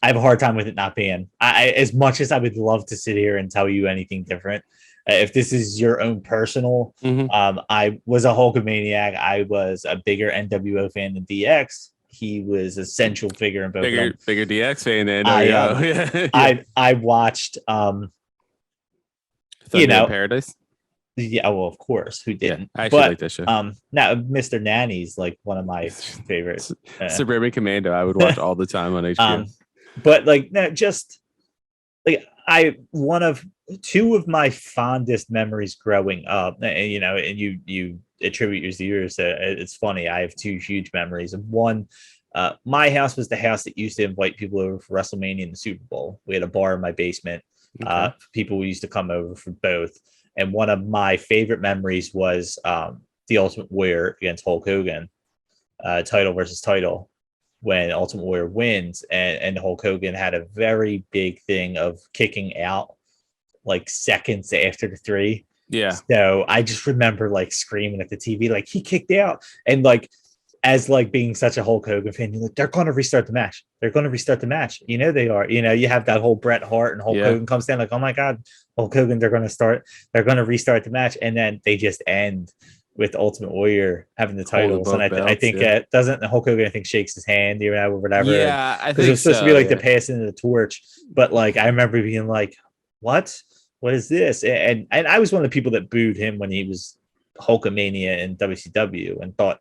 have a hard time with it not being. As much as I would love to sit here and tell you anything different, if this is your own personal, I was a Hulkamaniac. I was a bigger NWO fan than DX. He was a central figure in both of them. Bigger DX fan than I watched, Paradise. Yeah, well, of course, who didn't? I actually like that show. Now Mr. Nanny's like one of my favorites. Suburban Commando, I would watch all the time on HBO. But like, no, just like one of two of my fondest memories growing up, and you attribute yours to yours. It's funny. I have two huge memories. One, my house was the house that used to invite people over for WrestleMania and the Super Bowl. We had a bar in my basement. Okay. People used to come over for both. And one of my favorite memories was the Ultimate Warrior against Hulk Hogan, title versus title, when Ultimate Warrior wins, and Hulk Hogan had a very big thing of kicking out like seconds after the three. Yeah. So I just remember like screaming at the TV, like, he kicked out. And like, as like being such a Hulk Hogan fan, you're like, they're going to restart the match. They're going to restart the match. You know, they are. You have that whole Bret Hart and Hulk Hogan comes down, like, oh my God, Hulk Hogan, they're going to restart the match. And then they just end with Ultimate Warrior having the titles. And I think doesn't Hulk Hogan, I think, shakes his hand, or whatever. Yeah, I think it was supposed to be like the passing of the torch. But like, I remember being like, what is this? And I was one of the people that booed him when he was Hulkamania in WCW and thought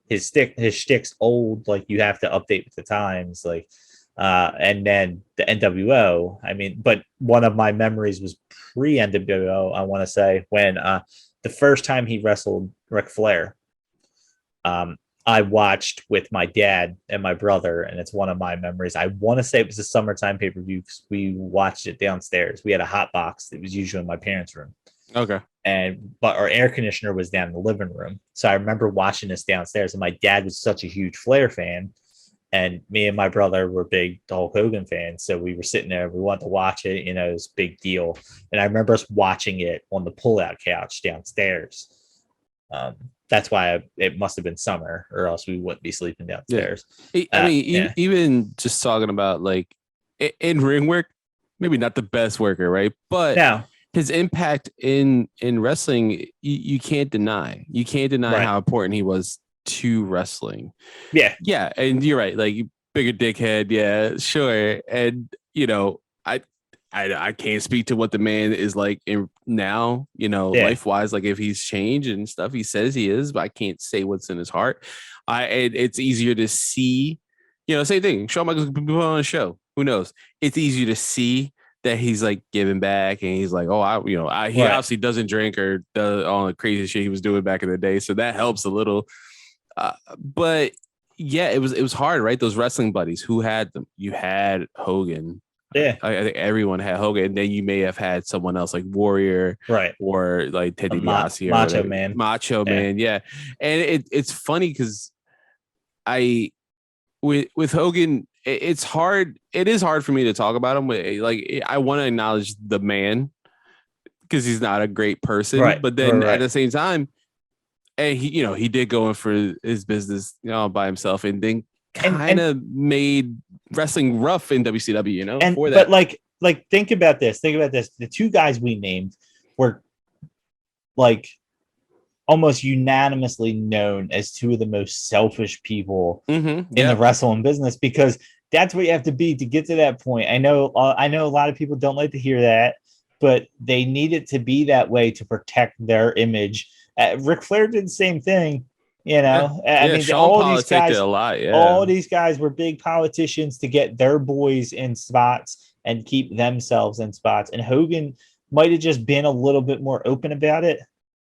his shtick's old, like you have to update with the times, like and then the NWO. I mean, but one of my memories was pre-NWO, I want to say, when the first time he wrestled Ric Flair, I watched with my dad and my brother, and it's one of my memories. I want to say it was a summertime pay-per-view because we watched it downstairs. We had a hot box that was usually in my parents' room. Okay. But our air conditioner was down in the living room. So I remember watching this downstairs, and my dad was such a huge Flair fan, and me and my brother were big Hulk Hogan fans. So we were sitting there, we wanted to watch it, it was a big deal. And I remember us watching it on the pull-out couch downstairs. That's why it must have been summer, or else we wouldn't be sleeping downstairs. Yeah. Even just talking about like in ring work, maybe not the best worker, right? But no. His impact in wrestling, you can't deny. You can't deny how important he was to wrestling. Yeah. Yeah. And you're right. Like bigger dickhead. Yeah, sure. And I can't speak to what the man is like in now, life wise, like if he's changed and stuff. He says he is, but I can't say what's in his heart. It's easier to see, same thing. Shawn Michaels could be put on a show. Who knows? It's easier to see that he's like giving back, and he's like, he obviously doesn't drink or does all the crazy shit he was doing back in the day, so that helps a little. But yeah, it was hard, right? Those wrestling buddies, who had them? You had Hogan. Yeah, I think everyone had Hogan, and then you may have had someone else like Warrior, right, or like Ted DiBiase, or Macho whatever. Man, Man, yeah. And it's funny because with Hogan, it's hard. It is hard for me to talk about him. Like, I want to acknowledge the man because he's not a great person, right? But then at the same time, and he did go in for his business, by himself, and then kind of made wrestling rough in WCW, And for that. But like think about this. The two guys we named were like almost unanimously known as two of the most selfish people in the wrestling business, because that's what you have to be to get to that point. I know a lot of people don't like to hear that, but they need it to be that way to protect their image. Ric Flair did the same thing. I mean, all these guys, all these guys were big politicians to get their boys in spots and keep themselves in spots. And Hogan might have just been a little bit more open about it.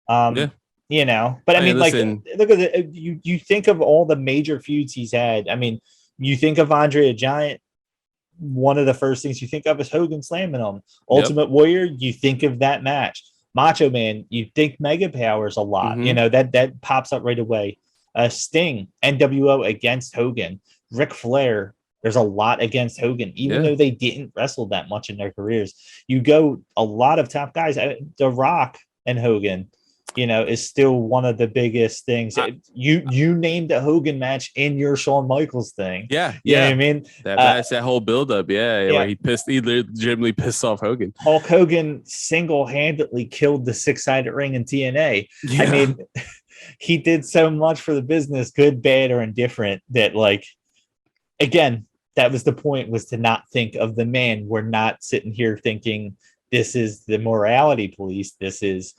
But I mean, like, look at it. You think of all the major feuds he's had. I mean, you think of Andre the Giant. One of the first things you think of is Hogan slamming him. Ultimate Warrior, you think of that match. Macho Man, you think Mega Powers a lot. That pops up right away. Sting, NWO against Hogan. Ric Flair, there's a lot against Hogan, even though they didn't wrestle that much in their careers. You go a lot of top guys. The Rock and Hogan, is still one of the biggest things. You named a Hogan match in your Shawn Michaels thing. Yeah. You know what I mean? That's that whole buildup. Where he legitimately pissed off Hogan. Hulk Hogan single-handedly killed the six-sided ring in TNA. I mean, he did so much for the business, good, bad, or indifferent, that, like, again, that was the point, was to not think of the man. We're not sitting here thinking this is the morality police. This is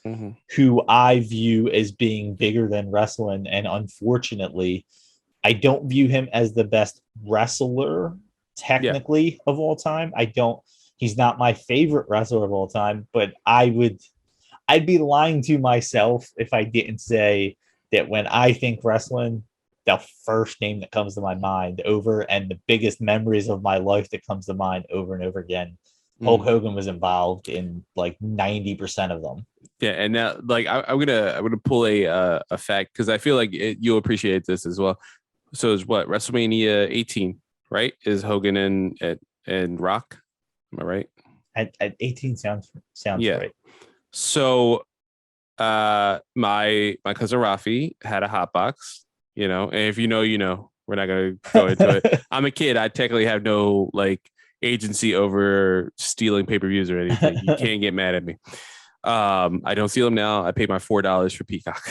who I view as being bigger than wrestling. And unfortunately, I don't view him as the best wrestler technically of all time. He's not my favorite wrestler of all time, but I'd be lying to myself if I didn't say that when I think wrestling, the first name that comes to my mind and the biggest memories of my life that comes to mind over and over again, Hulk Hogan was involved in like 90% of them. Yeah, and now, like, I'm gonna pull a fact, because I feel like you'll appreciate this as well. So it's what, WrestleMania 18, right? Is Hogan and Rock? Am I right? At 18 sounds right. So, my cousin Rafi had a hot box, and if you know, we're not gonna go into it. I'm a kid. I technically have no like agency over stealing pay-per-views or anything. You can't get mad at me. I don't steal them now. I pay my $4 for Peacock.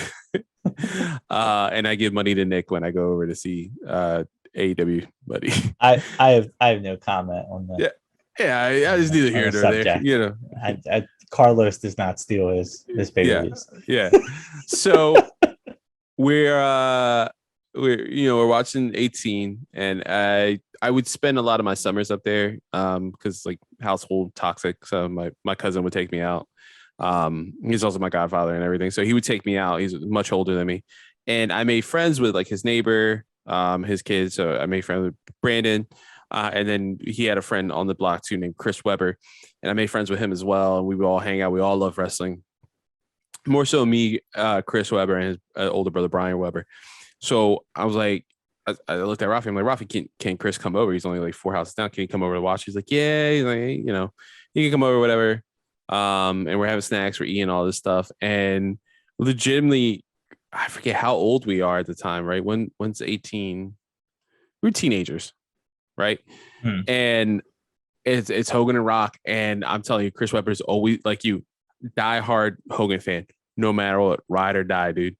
And I give money to Nick when I go over to see AEW, buddy. I have no comment on that. Yeah, I just neither here nor there. Carlos does not steal his pay-per-views. Yeah. So we're watching 18, and I would spend a lot of my summers up there because like household toxic. So my cousin would take me out. He's also my godfather and everything. So he would take me out. He's much older than me. And I made friends with like his neighbor, his kids. So I made friends with Brandon. And then he had a friend on the block too named Chris Webber. And I made friends with him as well. And we would all hang out. We all love wrestling. More so me, Chris Webber, and his older brother, Brian Webber. So I was like, I looked at Rafi. I'm like, Rafi, can Chris come over? He's only like 4 houses down. Can he come over to watch? He's like, yeah. He's like, hey, he can come over, whatever. And we're having snacks, we're eating all this stuff. And legitimately, I forget how old we are at the time, right? When's 18? We're teenagers, right? And it's Hogan and Rock. And I'm telling you, Chris Webber's always, like you, diehard Hogan fan, no matter what, ride or die, dude.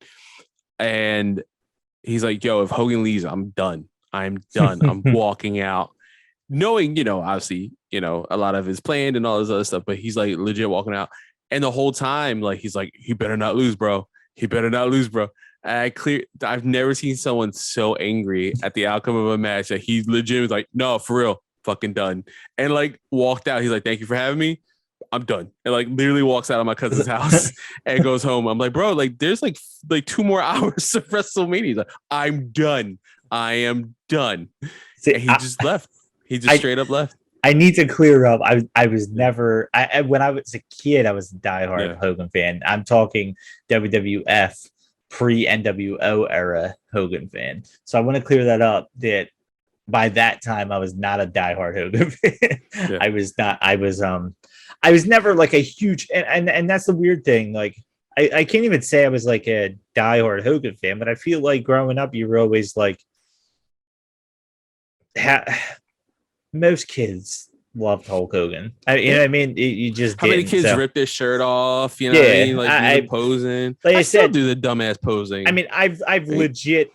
And he's like, yo, if Hogan leaves, I'm done. I'm done. I'm walking out. Knowing, obviously, a lot of his planned and all this other stuff, but he's like legit walking out. And the whole time, like, he's like, he better not lose, bro. He better not lose, bro. I've never seen someone so angry at the outcome of a match that he legit was like, no, for real, fucking done. And like walked out. He's like, thank you for having me. I'm done. And like literally walks out of my cousin's house and goes home. I'm like, bro, like there's like 2 more hours of WrestleMania. He's like, I'm done. I am done. See, and he just left. He just straight up left. I need to clear up. I was never. When I was a kid, I was a diehard Hogan fan. I'm talking WWF pre-NWO era Hogan fan. So I want to clear that up. That by that time I was not a diehard Hogan fan. Yeah. I was not. I was never like a huge. And that's the weird thing. Like I can't even say I was like a diehard Hogan fan, but I feel like growing up you were always like. Most kids loved Hulk Hogan. You know what I mean? You just how many kids rip their shirt off? You know what I mean? Like posing. Like I said, do the dumbass posing. I mean, I've legit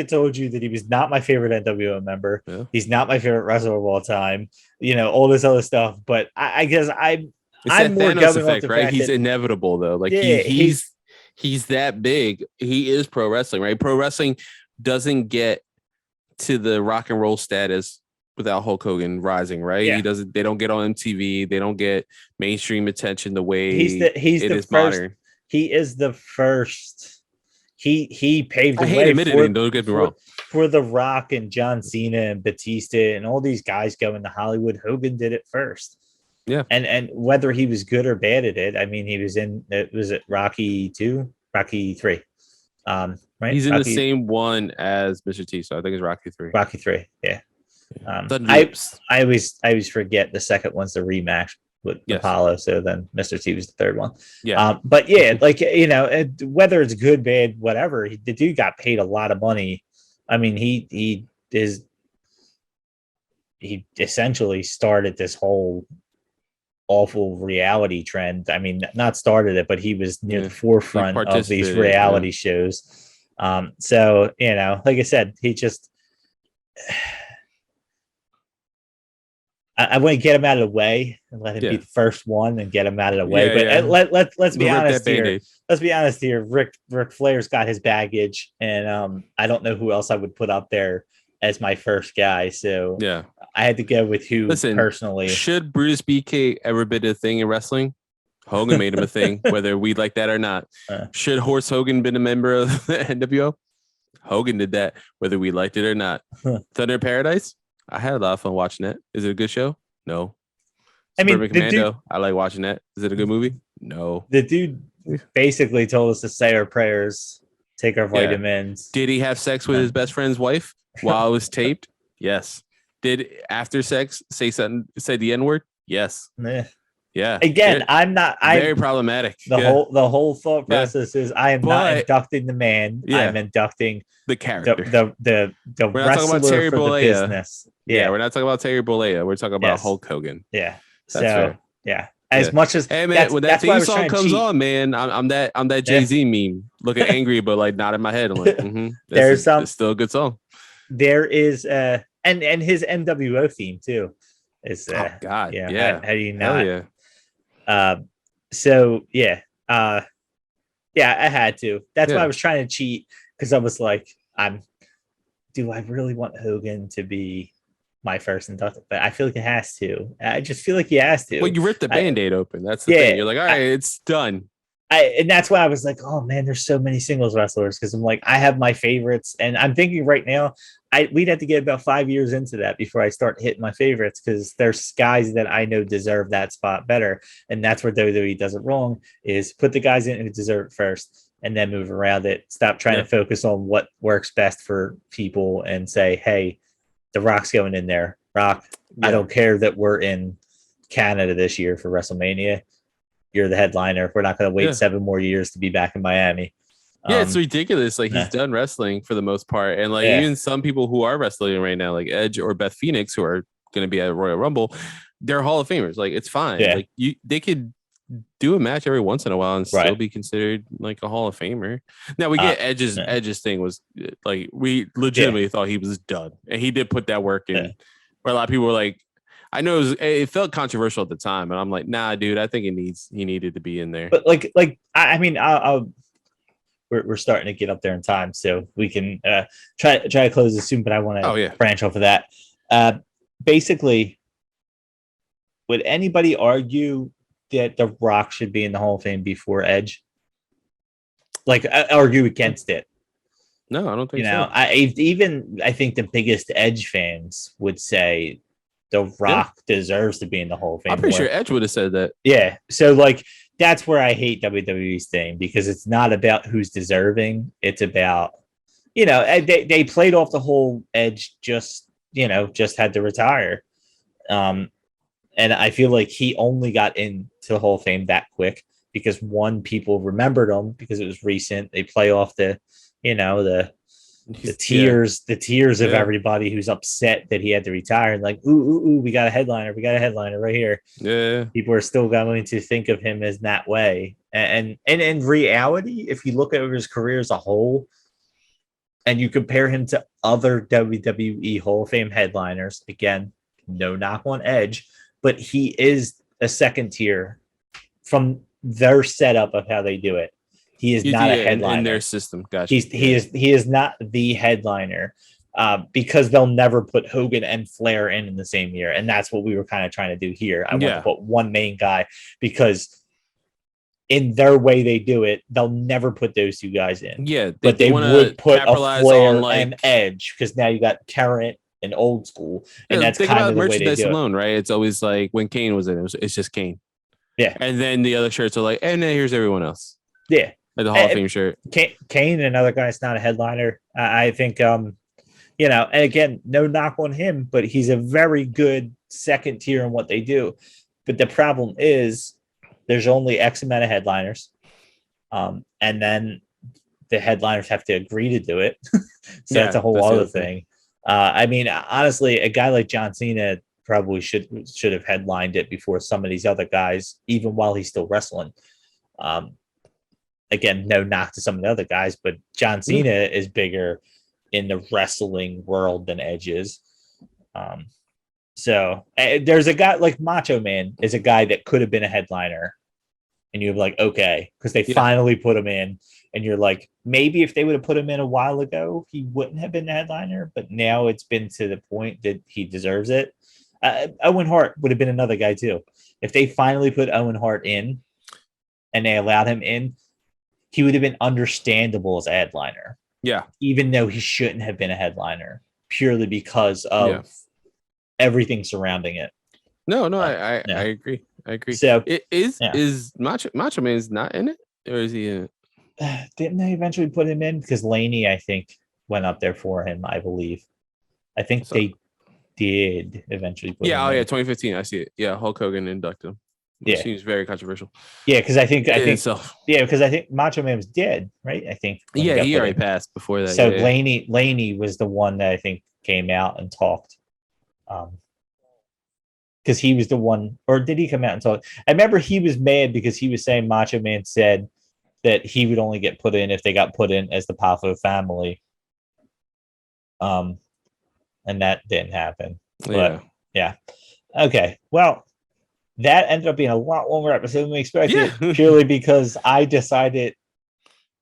told you that he was not my favorite NWO member. Yeah. He's not my favorite wrestler of all time. All this other stuff. But I guess I'm more Thanos effect, right? He's inevitable though. Like he's that big. He is pro wrestling, right? Pro wrestling doesn't get to the rock and roll status without Hulk Hogan rising, right? Yeah. They don't get on MTV. They don't get mainstream attention the way he's the first. Modern. He is the first. He paved the way. Don't get me wrong. For The Rock and John Cena and Batista and all these guys going to Hollywood, Hogan did it first. Yeah. And whether he was good or bad at it, I mean, he was in. Was it Rocky 2, Rocky 3? Right. He's in the same one as Mr. T, so I think it's Rocky 3. Rocky 3, yeah. I always forget the second one's the rematch with Apollo, so then Mr. T was the third one. Yeah. But yeah, like whether it's good, bad, whatever, the dude got paid a lot of money. I mean, he essentially started this whole awful reality trend. I mean, not started it, but he was near the forefront of these reality shows. So like I said, he just. I want to get him out of the way and let him be the first one and get him out of the way. Let's be honest here. Let's be honest here. Ric Flair's got his baggage, and I don't know who else I would put up there as my first guy. So I had to go with who personally. Should Brutus BK ever been a thing in wrestling? Hogan made him a thing, whether we like that or not. Should Horse Hogan been a member of the NWO? Hogan did that, whether we liked it or not. Thunder in Paradise? I had a lot of fun watching that. Is it a good show? No. Suburban Commando, I like watching that. Is it a good movie? No. The dude basically told us to say our prayers, take our vitamins. Did he have sex with his best friend's wife while it was taped? Yes. Did after sex say the N-word? Yes. Yeah. Again, very problematic. The whole thought process is I am not inducting the man. I'm inducting the character. The we're not talking about Terry Bollea. Business. Yeah, we're not talking about Terry Bollea. We're talking about Hulk Hogan. Yeah. As much as hey man, when that theme song comes on, man, I'm that Jay-Z meme looking angry, but like not in my head. I'm like, it's still a good song. There is and his NWO theme too. Is oh god, how do you not? Hell yeah. I had to. That's why I was trying to cheat, because I was like, do I really want Hogan to be my first inducted? But I feel like it has to. I just feel like he has to. Well, you ripped the Band-Aid open. That's the thing. You're like, all right, it's done. And that's why I was like, oh man, there's so many singles wrestlers, because I'm like, I have my favorites, and I'm thinking right now, we'd have to get about 5 years into that before I start hitting my favorites, because there's guys that I know deserve that spot better, and that's where WWE does it wrong, is put the guys in who deserve it first, and then move around it. Stop trying to focus on what works best for people, and say, hey, The Rock's going in there. Rock, I don't care that we're in Canada this year for WrestleMania. You're the headliner. We're not going to wait 7 more years to be back in Miami. Yeah, it's ridiculous. Like he's done wrestling for the most part, and like even some people who are wrestling right now, like Edge or Beth Phoenix, who are going to be at Royal Rumble, they're Hall of Famers. Like it's fine. Like they could do a match every once in a while and still Right. be considered like a Hall of Famer. Now we get Edge's thing was like we legitimately thought he was done, and he did put that work in. Yeah. Where a lot of people were like, I know it felt controversial at the time, and I'm like, nah, dude, I think he needed to be in there. But I mean, we're starting to get up there in time, so we can try to close this soon. But I want to branch off of that. Basically, would anybody argue that The Rock should be in the Hall of Fame before Edge? Like, argue against it? No, I don't think so. I think the biggest Edge fans would say The Rock deserves to be in the Hall of Fame. I'm pretty sure Edge would have said that. Yeah. So, like, that's where I hate WWE's thing, because it's not about who's deserving. It's about, they played off the whole Edge just had to retire. And I feel like he only got into the Hall of Fame that quick because, one, people remembered him because it was recent. They play off the tears of everybody who's upset that he had to retire. And like, ooh, we got a headliner right here. Yeah. People are still going to think of him as that way. And in reality, if you look at his career as a whole and you compare him to other WWE Hall of Fame headliners, again, no knock on Edge, but he is a second tier from their setup of how they do it. He is not a headliner in their system. Gotcha. He is not the headliner because they'll never put Hogan and Flair in the same year, and that's what we were kind of trying to do here. I want to put one main guy because in their way they do it, they'll never put those two guys in. Yeah, but they would put a Flair and Edge because now you got current and old school, and that's kind of the way they do alone, it. Right? It's always like when Kane was in it, it's just Kane. Yeah, and then the other shirts are like, and then here's everyone else. Yeah, like the Hall of Fame shirt. Kane, another guy's not a headliner. I think, and again, no knock on him, but he's a very good second tier in what they do. But the problem is there's only X amount of headliners, and then the headliners have to agree to do it. So that's a whole other thing. I mean, honestly, a guy like John Cena probably should have headlined it before some of these other guys, even while he's still wrestling. Again, no knock to some of the other guys, but John Cena is bigger in the wrestling world than Edge is. So there's a guy like Macho Man is a guy that could have been a headliner, and you're like, okay, because they finally put him in. And you're like, maybe if they would have put him in a while ago, he wouldn't have been the headliner. But now it's been to the point that he deserves it. Owen Hart would have been another guy too. If they finally put Owen Hart in and they allowed him in, he would have been understandable as a headliner. Yeah. Even though he shouldn't have been a headliner purely because of everything surrounding it. No, I agree. I agree. So is Macho Man's not in it, or is he in it? Didn't they eventually put him in? Because Laney, I think, went up there for him, I believe. I think they did eventually put him in. 2015. I see it. Yeah, Hulk Hogan inducted him. Which seems very controversial. Yeah, because I think Macho Man was dead, right? I think. Yeah, he already passed before that. So Laney was the one that I think came out and talked. Because he was the one, or did he come out and talk? I remember he was mad because he was saying Macho Man said that he would only get put in if they got put in as the Poffo family. And that didn't happen. But yeah. Okay. Well, that ended up being a lot longer episode than we expected, purely because I decided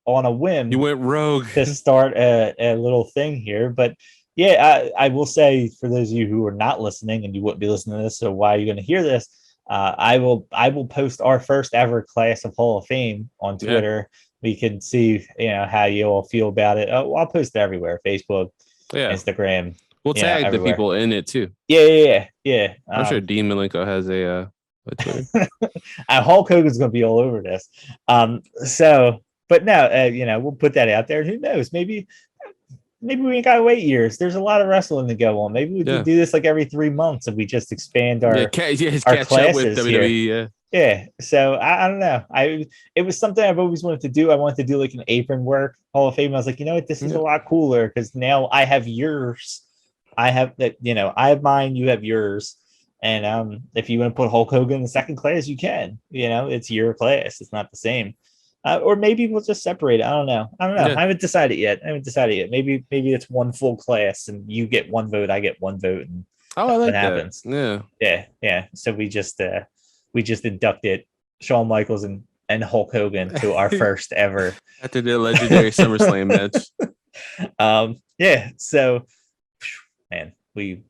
on a whim. You went rogue to start a little thing here. But yeah, I will say, for those of you who are not listening and you wouldn't be listening to this, so why are you going to hear this? I will post our first ever class of Hall of Fame on Twitter. We can see how you all feel about it. I'll post it everywhere: Facebook, Instagram. We'll tag the people in it too. Yeah. I'm sure Dean Malinka has a Twitter. Hulk Hogan's going to be all over this. But no, we'll put that out there. Who knows? Maybe we ain't got to wait years. There's a lot of wrestling to go on. Maybe we can do this like every 3 months and we just expand our catch classes up with WWE. Here. Yeah. So I don't know. It was something I've always wanted to do. I wanted to do like an Apron Work Hall of Fame. I was like, this is a lot cooler because now I have yours. I have that. I have mine. You have yours. And if you want to put Hulk Hogan in the second class, you can. It's your class. It's not the same. Or maybe we'll just separate it. I don't know. Yeah. I haven't decided yet. Maybe it's one full class and you get one vote, I get one vote, and Oh, I like what happens. that. Yeah. Yeah. So we just inducted Shawn Michaels and Hulk Hogan to our first ever After the legendary SummerSlam match. Yeah. So, man, we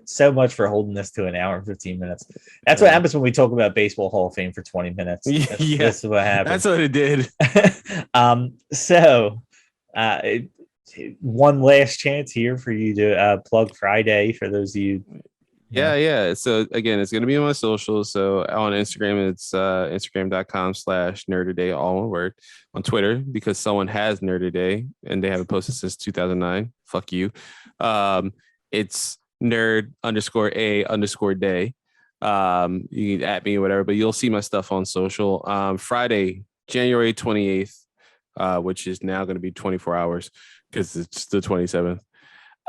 so much for holding this to an hour and 15 minutes. That's what happens when we talk about Baseball Hall of Fame for 20 minutes. This is what happens. That's what it did. So one last chance here for you to plug Friday for those of you. Yeah. So again, it's going to be on my socials. So on Instagram, it's Instagram.com/nerdaday, all one word. On Twitter, because someone has Nerdaday and they haven't posted since 2009. Fuck you. It's nerd_a_day. You can at me or whatever, but you'll see my stuff on social. Friday, January 28th, which is now going to be 24 hours because it's the 27th.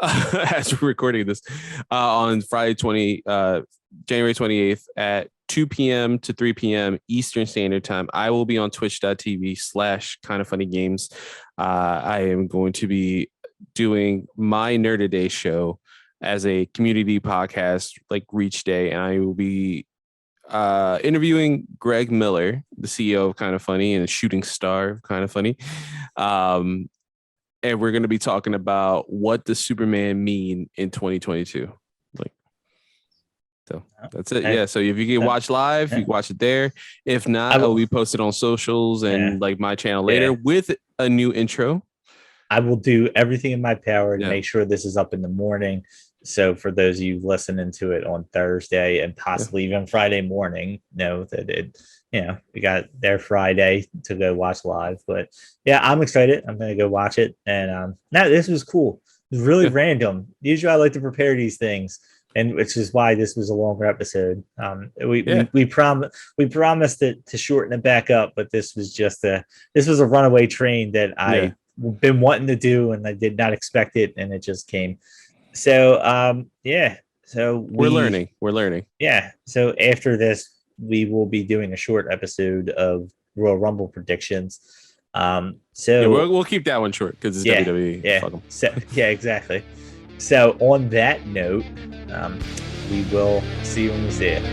As we're recording this, on Friday, January 28th at 2 p.m. to 3 p.m. Eastern Standard Time, I will be on twitch.tv/kindoffunnygames. I am going to be doing my Nerdaday show as a community podcast, like Reach Day, and I will be interviewing Greg Miller, the CEO of Kind of Funny and a shooting star of Kind of Funny. And we're going to be talking about what does Superman mean in 2022. So that's it. Yeah. So if you can watch live, you can watch it there. If not, it'll be posted on socials and like my channel later with a new intro. I will do everything in my power to make sure this is up in the morning. So for those of you listening to it on Thursday and possibly even Friday morning, know that we got their Friday to go watch live. But yeah, I'm excited. I'm going to go watch it. And this was cool. It was really random. Usually I like to prepare these things, and which is why this was a longer episode. We promised to shorten it back up, but this was a runaway train that I've been wanting to do, and I did not expect it, and it just came. So so we're learning. Yeah. So after this, we will be doing a short episode of Royal Rumble predictions. We'll keep that one short because it's WWE. Yeah, exactly. So on that note, we will see you when we see it.